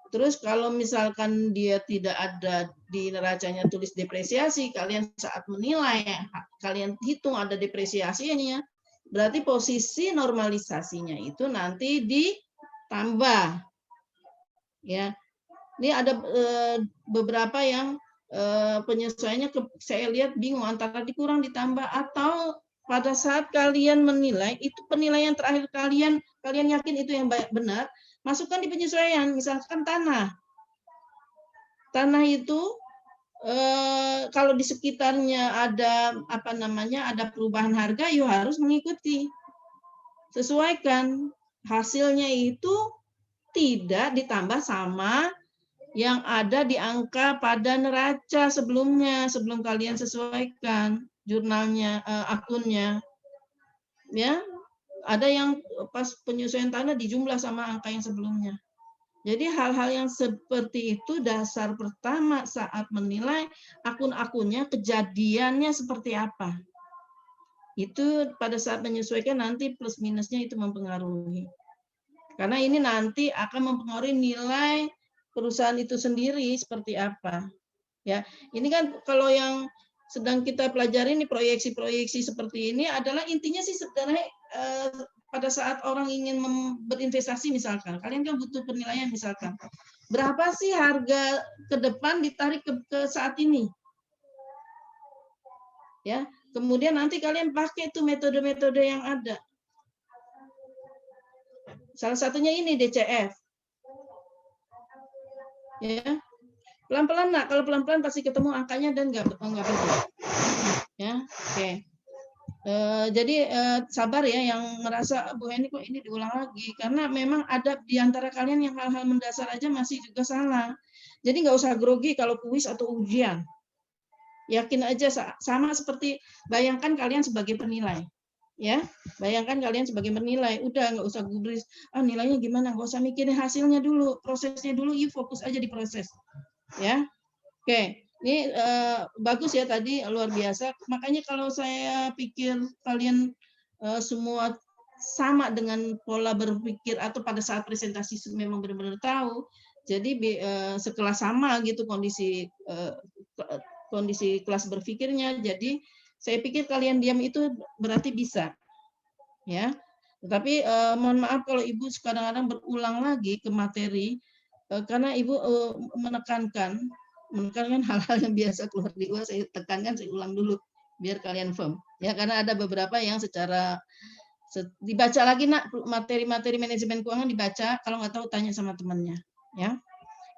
Terus kalau misalkan dia tidak ada di neracanya tulis depresiasi, kalian saat menilai, kalian hitung ada depresiasinya, berarti posisi normalisasinya itu nanti ditambah. Ya, ini ada beberapa yang penyesuaiannya saya lihat bingung antara dikurang ditambah, atau pada saat kalian menilai itu penilaian terakhir kalian yakin itu yang benar, masukkan di penyesuaian. Misalkan tanah itu kalau di sekitarnya ada apa namanya, ada perubahan harga, you harus mengikuti, sesuaikan hasilnya itu tidak ditambah sama yang ada di angka pada neraca sebelumnya, sebelum kalian sesuaikan jurnalnya, akunnya. Ya, ada yang pas penyesuaian tanah dijumlah sama angka yang sebelumnya. Jadi hal-hal yang seperti itu dasar pertama saat menilai akun-akunnya, kejadiannya seperti apa. Itu pada saat menyesuaikan nanti plus minusnya itu mempengaruhi. Karena ini nanti akan mempengaruhi nilai perusahaan itu sendiri seperti apa. Ya, ini kan kalau yang sedang kita pelajari ini proyeksi-proyeksi seperti ini adalah intinya sih sebenarnya pada saat orang ingin berinvestasi misalkan, kalian kan butuh penilaian misalkan. Berapa sih harga ke depan ditarik ke saat ini? Ya, kemudian nanti kalian pakai tuh metode-metode yang ada. Salah satunya ini DCF. Ya, pelan-pelan nak, kalau pelan-pelan pasti ketemu angkanya dan nggak betul. Ya, oke. Jadi sabar ya yang merasa Bu Heni kok ini diulang lagi, karena memang ada di antara kalian yang hal-hal mendasar aja masih juga salah. Jadi nggak usah grogi kalau kuis atau ujian. Yakin aja sama seperti bayangkan kalian sebagai penilai. Ya, bayangkan kalian sebagai penilai, udah nggak usah gubris, nilainya gimana, nggak usah mikirin hasilnya dulu, prosesnya dulu, you fokus aja di proses, ya. Oke, ini bagus ya tadi, luar biasa. Makanya kalau saya pikir kalian semua sama dengan pola berpikir atau pada saat presentasi memang benar-benar tahu, jadi sekelas sama gitu kondisi kelas berpikirnya, jadi saya pikir kalian diam itu berarti bisa, ya. Tetapi mohon maaf kalau Ibu kadang-kadang berulang lagi ke materi, karena Ibu menekankan hal-hal yang biasa keluar di gua, saya tekankan, saya ulang dulu biar kalian firm. Ya, karena ada beberapa yang secara Dibaca lagi nak materi-materi manajemen keuangan dibaca, kalau nggak tahu tanya sama temannya ya.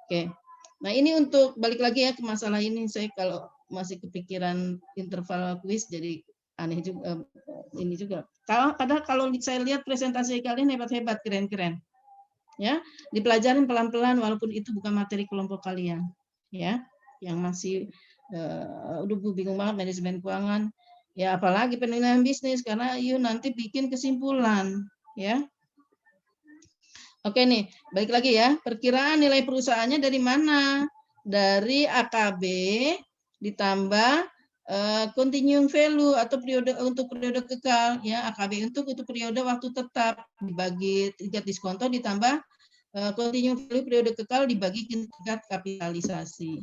Oke. Nah, ini untuk balik lagi ya ke masalah ini, saya kalau masih kepikiran interval quiz jadi aneh juga ini juga. Padahal kalau saya lihat presentasi kalian hebat-hebat, keren-keren. Ya, dipelajarin pelan-pelan walaupun itu bukan materi kelompok kalian. Ya, yang masih udah bingung banget manajemen keuangan. Ya, apalagi penilaian bisnis karena nanti bikin kesimpulan, ya. Oke nih, balik lagi ya. Perkiraan nilai perusahaannya dari mana? Dari AKB ditambah continuing value atau periode untuk periode kekal ya. AKB untuk periode waktu tetap dibagi tingkat diskonto ditambah continuing value periode kekal dibagi tingkat kapitalisasi.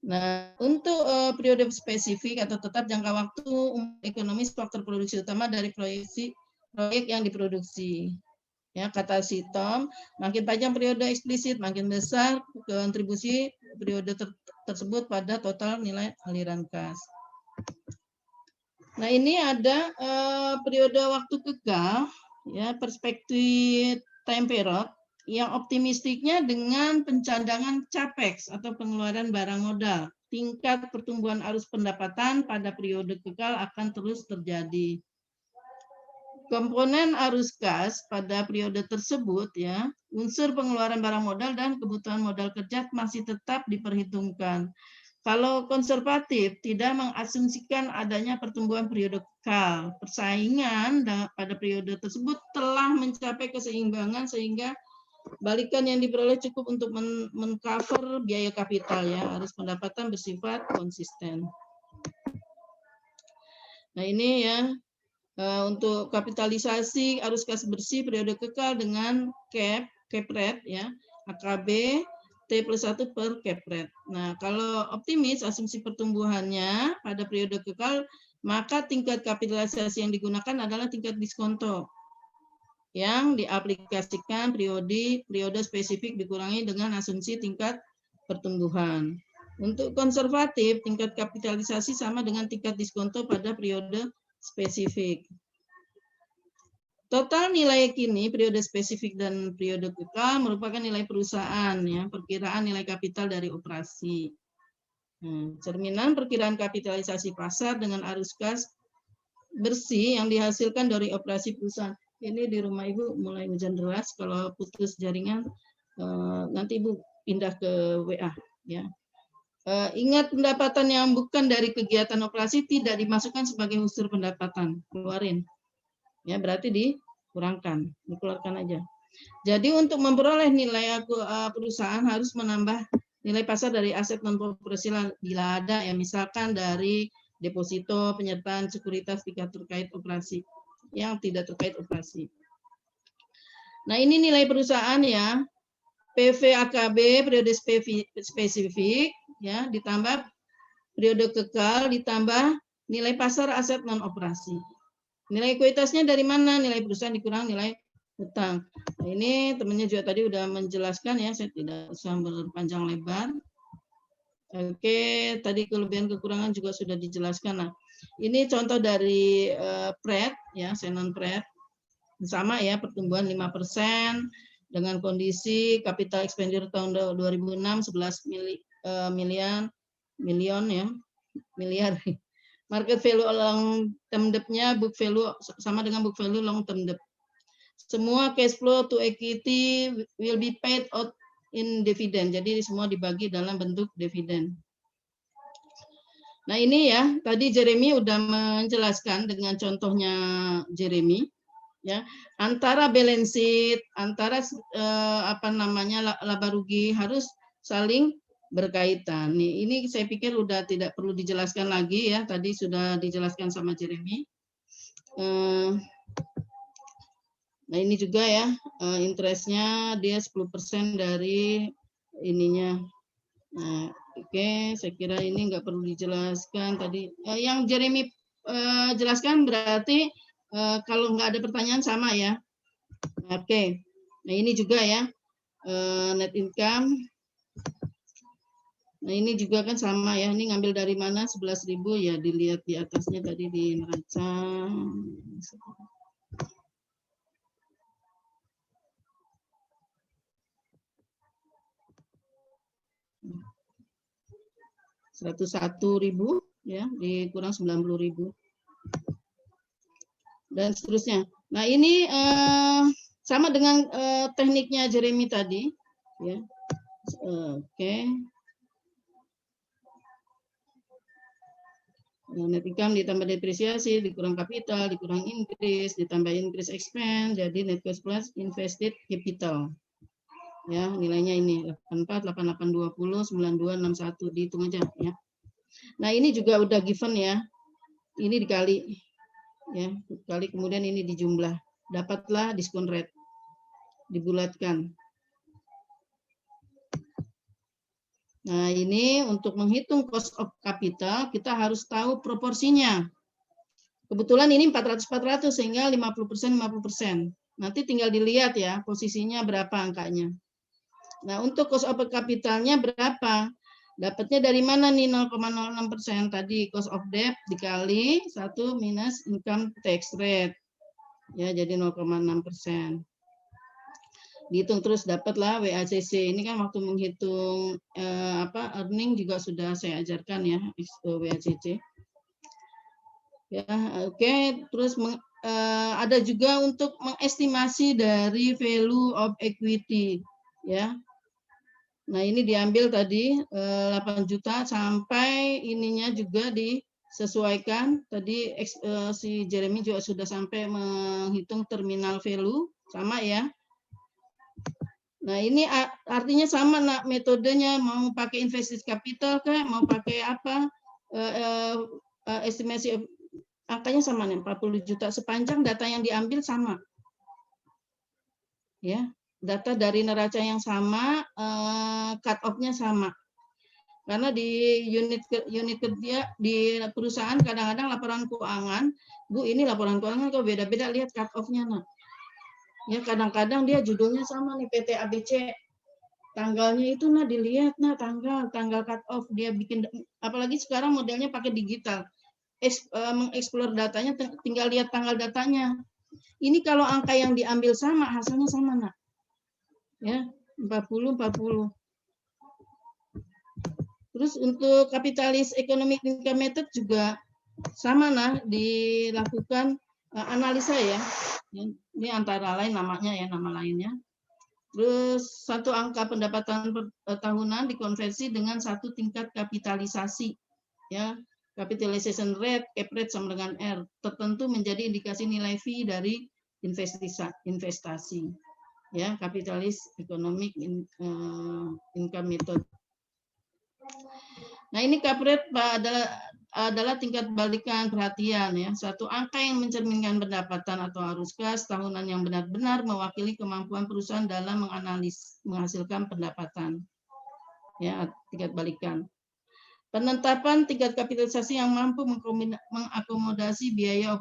Nah, untuk periode spesifik atau tetap jangka waktu ekonomis faktor produksi utama dari proyek yang diproduksi. Ya, kata si Tom, makin panjang periode eksplisit, makin besar kontribusi periode tersebut pada total nilai aliran kas. Nah, ini ada periode waktu kekal, ya, perspektif time period yang optimistiknya dengan pencandangan capex atau pengeluaran barang modal. Tingkat pertumbuhan arus pendapatan pada periode kekal akan terus terjadi. Komponen arus kas pada periode tersebut ya, unsur pengeluaran barang modal dan kebutuhan modal kerja masih tetap diperhitungkan. Kalau konservatif tidak mengasumsikan adanya pertumbuhan periode kekal. Persaingan pada periode tersebut telah mencapai keseimbangan sehingga balikan yang diperoleh cukup untuk mengcover biaya kapital ya, arus pendapatan bersifat konsisten. Nah, ini ya untuk kapitalisasi arus kas bersih periode kekal dengan cap rate ya, AKB T+1 per cap rate. Nah, kalau optimis asumsi pertumbuhannya pada periode kekal, maka tingkat kapitalisasi yang digunakan adalah tingkat diskonto yang diaplikasikan periode spesifik dikurangi dengan asumsi tingkat pertumbuhan. Untuk konservatif, tingkat kapitalisasi sama dengan tingkat diskonto pada periode spesifik. Total nilai kini periode spesifik dan periode kekal merupakan nilai perusahaan ya, perkiraan nilai kapital dari operasi. Cerminan perkiraan kapitalisasi pasar dengan arus kas bersih yang dihasilkan dari operasi perusahaan. Ini di rumah Ibu mulai hujan deras, kalau putus jaringan nanti Ibu pindah ke WA ya. Ingat pendapatan yang bukan dari kegiatan operasi tidak dimasukkan sebagai unsur pendapatan, keluarin. Ya, berarti dikurangkan, dikeluarkan aja. Jadi untuk memperoleh nilai perusahaan harus menambah nilai pasar dari aset non operasional bila ada ya, misalkan dari deposito, penyertaan sekuritas tidak terkait operasi, yang tidak terkait operasi. Nah, ini nilai perusahaan ya, PV/AKB periode spesifik ya, ditambah periode kekal ditambah nilai pasar aset non operasi. Nilai ekuitasnya dari mana? Nilai perusahaan dikurang nilai utang. Nah, ini temannya juga tadi udah menjelaskan ya, saya tidak usah berpanjang lebar. Oke, tadi kelebihan kekurangan juga sudah dijelaskan. Nah, ini contoh dari PRED ya, non PRED. Sama ya, pertumbuhan 5% dengan kondisi capital expenditure tahun 2006 11 miliar ya. Market value long term debt-nya book value sama dengan book value long term debt. Semua cash flow to equity will be paid out in dividend. Jadi semua dibagi dalam bentuk dividen. Nah, ini ya, tadi Jeremy udah menjelaskan dengan contohnya Jeremy ya, antara balance sheet, antara laba rugi harus saling berkaitan. Nih, ini saya pikir udah tidak perlu dijelaskan lagi ya, tadi sudah dijelaskan sama Jeremy. Nah, ini juga ya, interestnya dia 10% dari ininya. Nah, oke, saya kira ini nggak perlu dijelaskan tadi. Yang Jeremy jelaskan berarti kalau nggak ada pertanyaan sama ya. Oke, nah ini juga ya, net income. Nah, ini juga kan sama ya, ini ngambil dari mana 11.000 ya, dilihat di atasnya tadi di neraca. Rp101.000 ya, dikurang 90.000 dan seterusnya. Nah, ini sama dengan tekniknya Jeremy tadi ya. Oke. Net income ditambah depresiasi, dikurang kapital, dikurang increase, ditambah increase expense, jadi net cost plus invested capital. Ya, nilainya ini 84, 88, 20, 92, 61, dihitung aja ya. Nah, ini juga udah given ya. Ini dikali ya, kali kemudian ini dijumlah. Dapatlah diskon rate. Dibulatkan. Nah, ini untuk menghitung cost of capital, kita harus tahu proporsinya. Kebetulan ini 400-400, sehingga 50%, 50%. Nanti tinggal dilihat ya, posisinya berapa angkanya. Nah, untuk cost of capitalnya berapa? Dapatnya dari mana nih 0,06%? Tadi cost of debt dikali 1 minus income tax rate. Ya, jadi 0,6%. Dihitung terus dapatlah WACC. Ini kan waktu menghitung earning juga sudah saya ajarkan ya, WACC. Ya, oke. Terus ada juga untuk mengestimasi dari value of equity ya. Nah, ini diambil tadi 8 juta sampai ininya juga disesuaikan. Tadi si Jeremy juga sudah sampai menghitung terminal value sama ya. Nah, ini artinya sama nak metodenya, mau pakai invested capital kah, mau pakai apa, estimasi angkanya sama nih, 40 juta sepanjang data yang diambil sama. Ya, data dari neraca yang sama, cut off-nya sama. Karena di unit kerja di perusahaan kadang-kadang laporan keuangan, Bu, ini laporan keuangan kok beda-beda, lihat cut off-nya nak. Ya, kadang-kadang dia judulnya sama nih, PT ABC. Tanggalnya itu nah dilihat nah tanggal cut off dia bikin, apalagi sekarang modelnya pakai digital. Mengeksplor datanya tinggal lihat tanggal datanya. Ini kalau angka yang diambil sama, hasilnya sama nak. Ya, 40. Terus untuk kapitalis economic income method juga sama nah, dilakukan analisa ya. Ini antara lain namanya ya, nama lainnya. Terus satu angka pendapatan tahunan dikonversi dengan satu tingkat kapitalisasi. Ya, capitalization rate, cap rate sama dengan R, tertentu menjadi indikasi nilai fee dari investasi. Ya, kapitalis economic income method. Nah, ini cap rate adalah tingkat balikan perhatian ya, suatu angka yang mencerminkan pendapatan atau arus kas tahunan yang benar-benar mewakili kemampuan perusahaan dalam menghasilkan pendapatan. Ya, tingkat balikan. Penetapan tingkat kapitalisasi yang mampu mengakomodasi biaya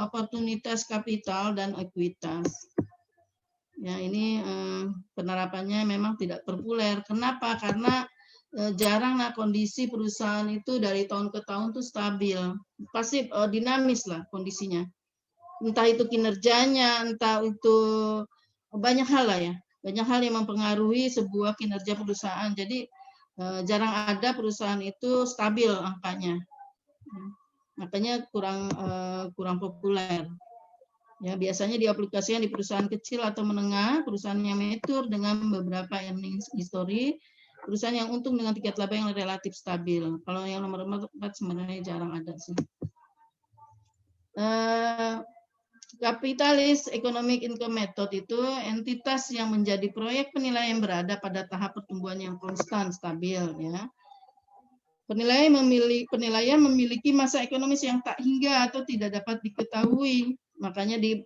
oportunitas kapital dan ekuitas. Ya, ini penerapannya memang tidak populer. Kenapa? Karena jarang kondisi perusahaan itu dari tahun ke tahun tuh stabil, pasti dinamis lah kondisinya. Entah itu kinerjanya, entah itu banyak hal lah ya, banyak hal yang mempengaruhi sebuah kinerja perusahaan. Jadi jarang ada perusahaan itu stabil angkanya, makanya kurang populer. Ya, biasanya diaplikasikan di perusahaan kecil atau menengah, perusahaan yang mature dengan beberapa earnings history, perusahaan yang untung dengan tingkat laba yang relatif stabil. Kalau yang nomor 4 sebenarnya jarang ada sih. Kapitalis economic income method itu entitas yang menjadi proyek penilaian berada pada tahap pertumbuhan yang konstan, stabil. Ya. Penilaian memiliki masa ekonomis yang tak hingga atau tidak dapat diketahui. Makanya di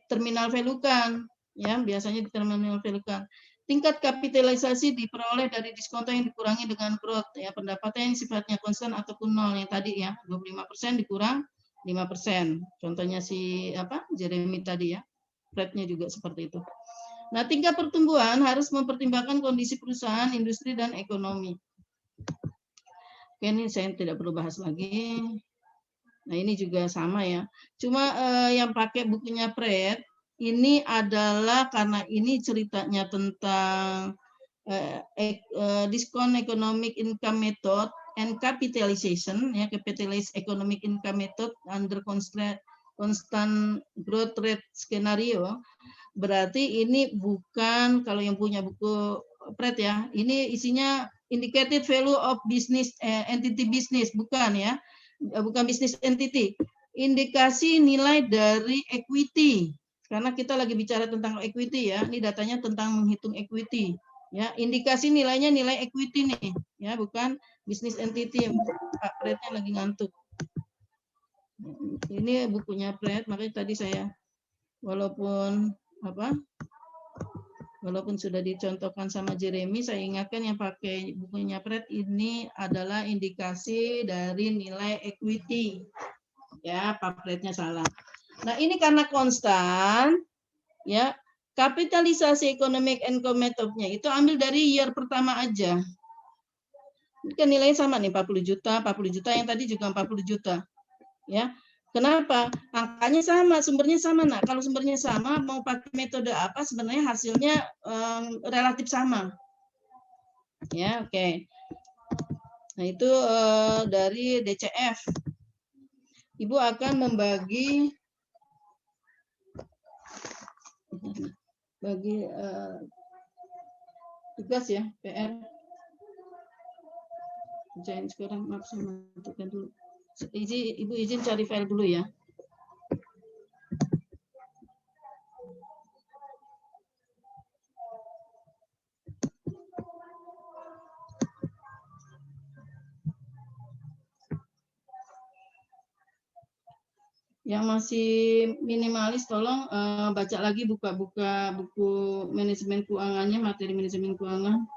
terminal value-kan. Ya, biasanya di terminal value-kan. Tingkat kapitalisasi diperoleh dari diskonto yang dikurangi dengan growth ya, pendapatan yang sifatnya konstan ataupun nol yang tadi ya, 25% dikurang 5%. Contohnya si Jeremy tadi ya. Rate-nya juga seperti itu. Nah, tingkat pertumbuhan harus mempertimbangkan kondisi perusahaan, industri dan ekonomi. Oke, ini saya tidak perlu bahas lagi. Nah, ini juga sama ya. Cuma yang pakai bukunya Pratt ini adalah karena ini ceritanya tentang discount economic income method and capitalization, ya, capitalized economic income method under constant growth rate scenario. Berarti ini bukan, kalau yang punya buku Pratt ya, ini isinya indicated value of business entity business, bukan ya, bukan business entity, indikasi nilai dari equity, karena kita lagi bicara tentang equity ya, ini datanya tentang menghitung equity ya, indikasi nilainya nilai equity nih ya, bukan business entity. Pak Pratt-nya lagi ngantuk. Ini bukunya Pratt, makanya tadi saya walaupun sudah dicontohkan sama Jeremy, saya ingatkan yang pakai bukunya Pratt ini adalah indikasi dari nilai equity. Ya, Pak Pratt-nya salah. Nah, ini karena konstan, ya, kapitalisasi economic income method-nya itu ambil dari year pertama aja. Ini kan nilainya sama nih, 40 juta, yang tadi juga 40 juta. Ya. Kenapa? Angkanya sama, sumbernya sama. Nah, kalau sumbernya sama, mau pakai metode apa, sebenarnya hasilnya relatif sama. Ya, oke. Nah, itu dari DCF. Ibu akan membagi tugas ya, PR. Jangan sekarang, maaf, saya matikan dulu. Ibu izin cari file dulu ya. Yang masih minimalis tolong baca lagi, buka-buka buku manajemen keuangannya, materi manajemen keuangan.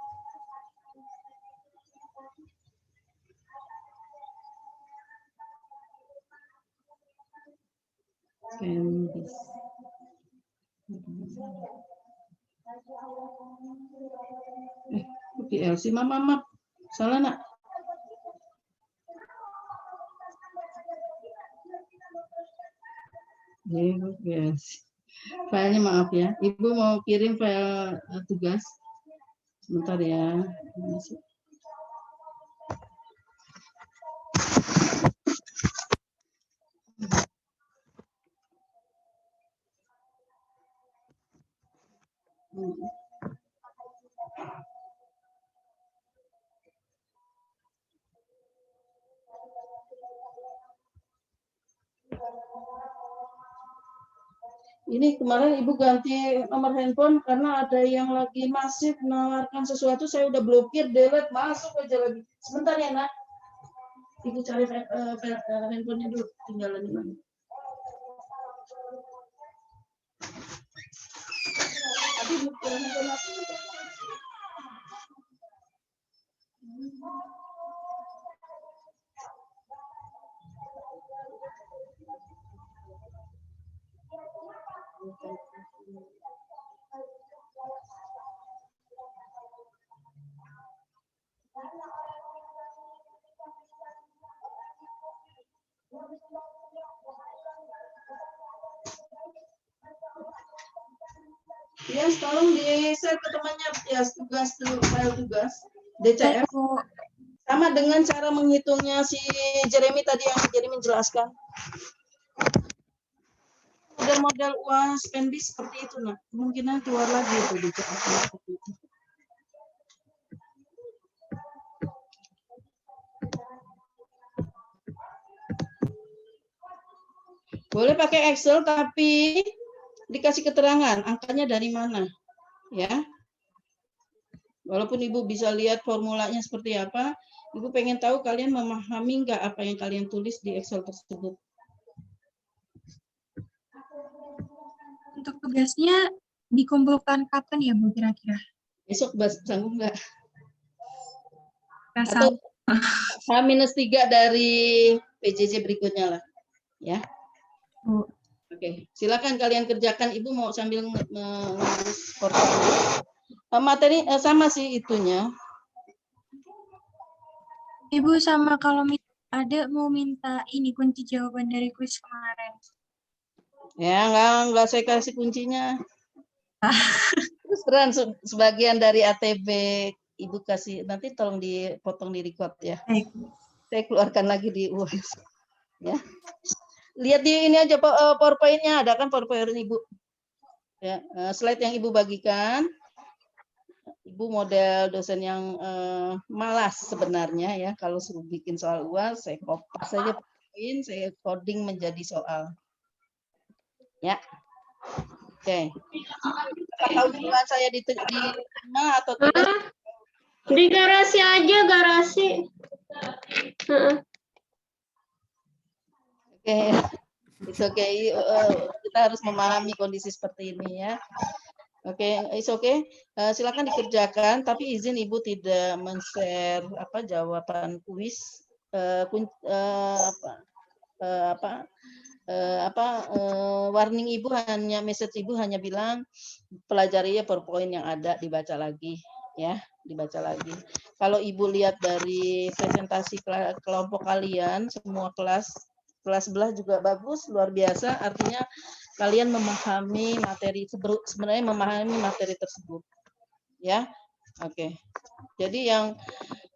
PLC, mama, salah nak. Yes. Filenya maaf ya. Ibu mau kirim file tugas. Sebentar ya. Ini kemarin Ibu ganti nomor handphone karena ada yang lagi masif menawarkan sesuatu, saya udah blokir, delete, masuk aja lagi. Sebentar ya, Nak. Ibu cari handphonenya dulu, tinggalan di mana. Tapi handphone aku. Ya, tolong di-share ke temannya ya, tugas file tugas DCF. Sama dengan cara menghitungnya si Jeremy tadi yang Jeremy menjelaskan. Model-model uang spending seperti itu, nah kemungkinan keluar lagi itu DCF seperti itu. Boleh pakai Excel tapi dikasih keterangan angkanya dari mana, ya. Walaupun Ibu bisa lihat formulanya seperti apa, Ibu pengen tahu kalian memahami nggak apa yang kalian tulis di Excel tersebut. Untuk tugasnya dikumpulkan kapan ya Bu kira-kira? Besok sanggup nggak? Atau H-3 dari PJJ berikutnya lah, ya. Oke, silakan kalian kerjakan. Ibu mau sambil ngurus portofolio. Materi sama sih itunya. Ibu sama kalau ada mau minta ini kunci jawaban dari kuis kemarin. Ya, enggak saya kasih kuncinya. Terus terang sebagian dari ATB Ibu kasih, nanti tolong dipotong di record ya. Baik. Saya keluarkan lagi di UAS. Ya. Lihat di ini aja PowerPoint-nya, ada kan PowerPoint Ibu. Ya, slide yang Ibu bagikan. Ibu model dosen yang malas sebenarnya ya. Kalau suruh bikin soal UAS, saya kopas saja PowerPoint, saya coding menjadi soal. Ya. Oke. Apakah ujian saya diterima atau tidak? Di garasi aja, garasi. Oke, it's okay. Kita harus memahami kondisi seperti ini ya. Oke, it's okay. Silakan dikerjakan, tapi izin Ibu tidak men-share jawaban kuis. Warning Ibu message Ibu hanya bilang pelajari ya PowerPoint yang ada, dibaca lagi ya, dibaca lagi. Kalau Ibu lihat dari presentasi kelompok kalian, semua kelas sebelah juga bagus, luar biasa, artinya kalian memahami materi, sebenarnya memahami materi tersebut. Ya. Oke. Jadi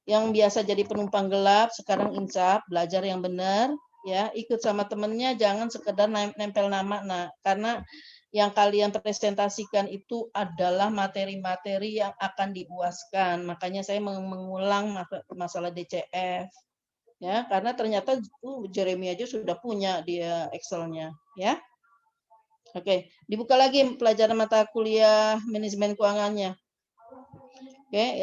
yang biasa jadi penumpang gelap sekarang insaf, belajar yang benar, ya, ikut sama temennya, jangan sekedar nempel nama. Nah, karena yang kalian presentasikan itu adalah materi-materi yang akan diuaskan. Makanya saya mengulang masalah DCF. Ya, karena ternyata Jeremy aja sudah punya dia Excel-nya, ya. Oke, dibuka lagi pelajaran mata kuliah manajemen keuangannya. Oke,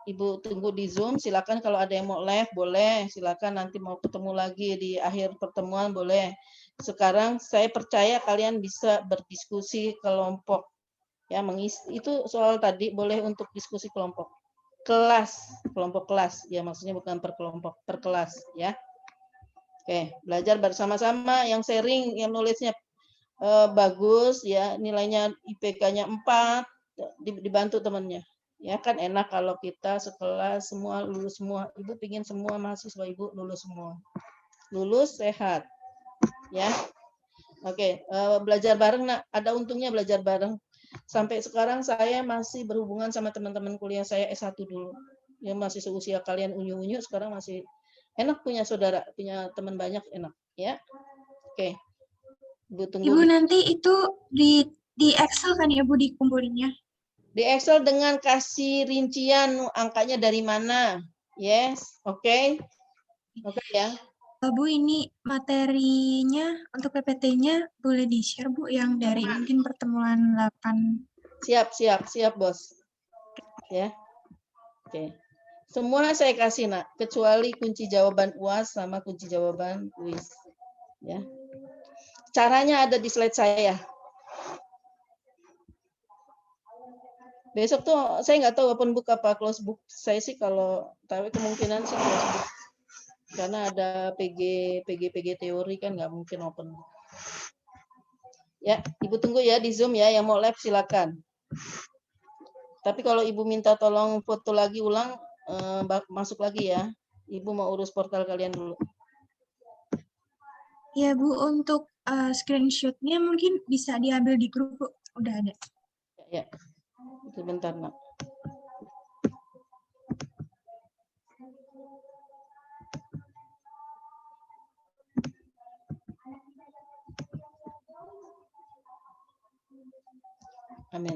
Ibu tunggu di Zoom, silakan kalau ada yang mau live boleh, silakan nanti mau ketemu lagi di akhir pertemuan boleh. Sekarang saya percaya kalian bisa berdiskusi kelompok. Ya, itu soal tadi boleh untuk diskusi kelompok. Kelompok kelas, ya maksudnya bukan per kelompok, per kelas ya. Oke, belajar bersama-sama, yang sharing, yang nulisnya bagus ya, nilainya IPK-nya 4, dibantu temannya. Ya kan enak kalau kita sekelas semua lulus semua. Ibu pingin semua mahasiswa Ibu lulus semua. Lulus sehat. Ya. Oke, belajar bareng Nak, ada untungnya belajar bareng. Sampai sekarang saya masih berhubungan sama teman-teman kuliah saya S1 dulu. Ya masih seusia kalian unyu-unyu, sekarang masih enak punya saudara, punya teman banyak enak, ya. Oke. Ibu nanti itu di Excel kan ya Bu dikumpulinnya? Di Excel dengan kasih rincian angkanya dari mana. Yes, oke. Oke ya. Bu, ini materinya untuk PPT-nya boleh di-share Bu yang dari mungkin pertemuan 8. Siap Bos. Ya. Oke. Semua saya kasih Nak, kecuali kunci jawaban UAS sama kunci jawaban kuis. Ya. Caranya ada di slide saya. Besok tuh saya nggak tahu open book apa close book. Saya sih kalau tahu kemungkinan sih close book. Karena ada PG teori kan nggak mungkin open book. Ya, Ibu tunggu ya di Zoom ya, yang mau live silakan. Tapi kalau Ibu minta tolong foto lagi ulang, masuk lagi ya. Ibu mau urus portal kalian dulu. Ya Bu, untuk screenshot-nya mungkin bisa diambil di grup Bu, udah ada. Ya, sebentar Nak. Amin.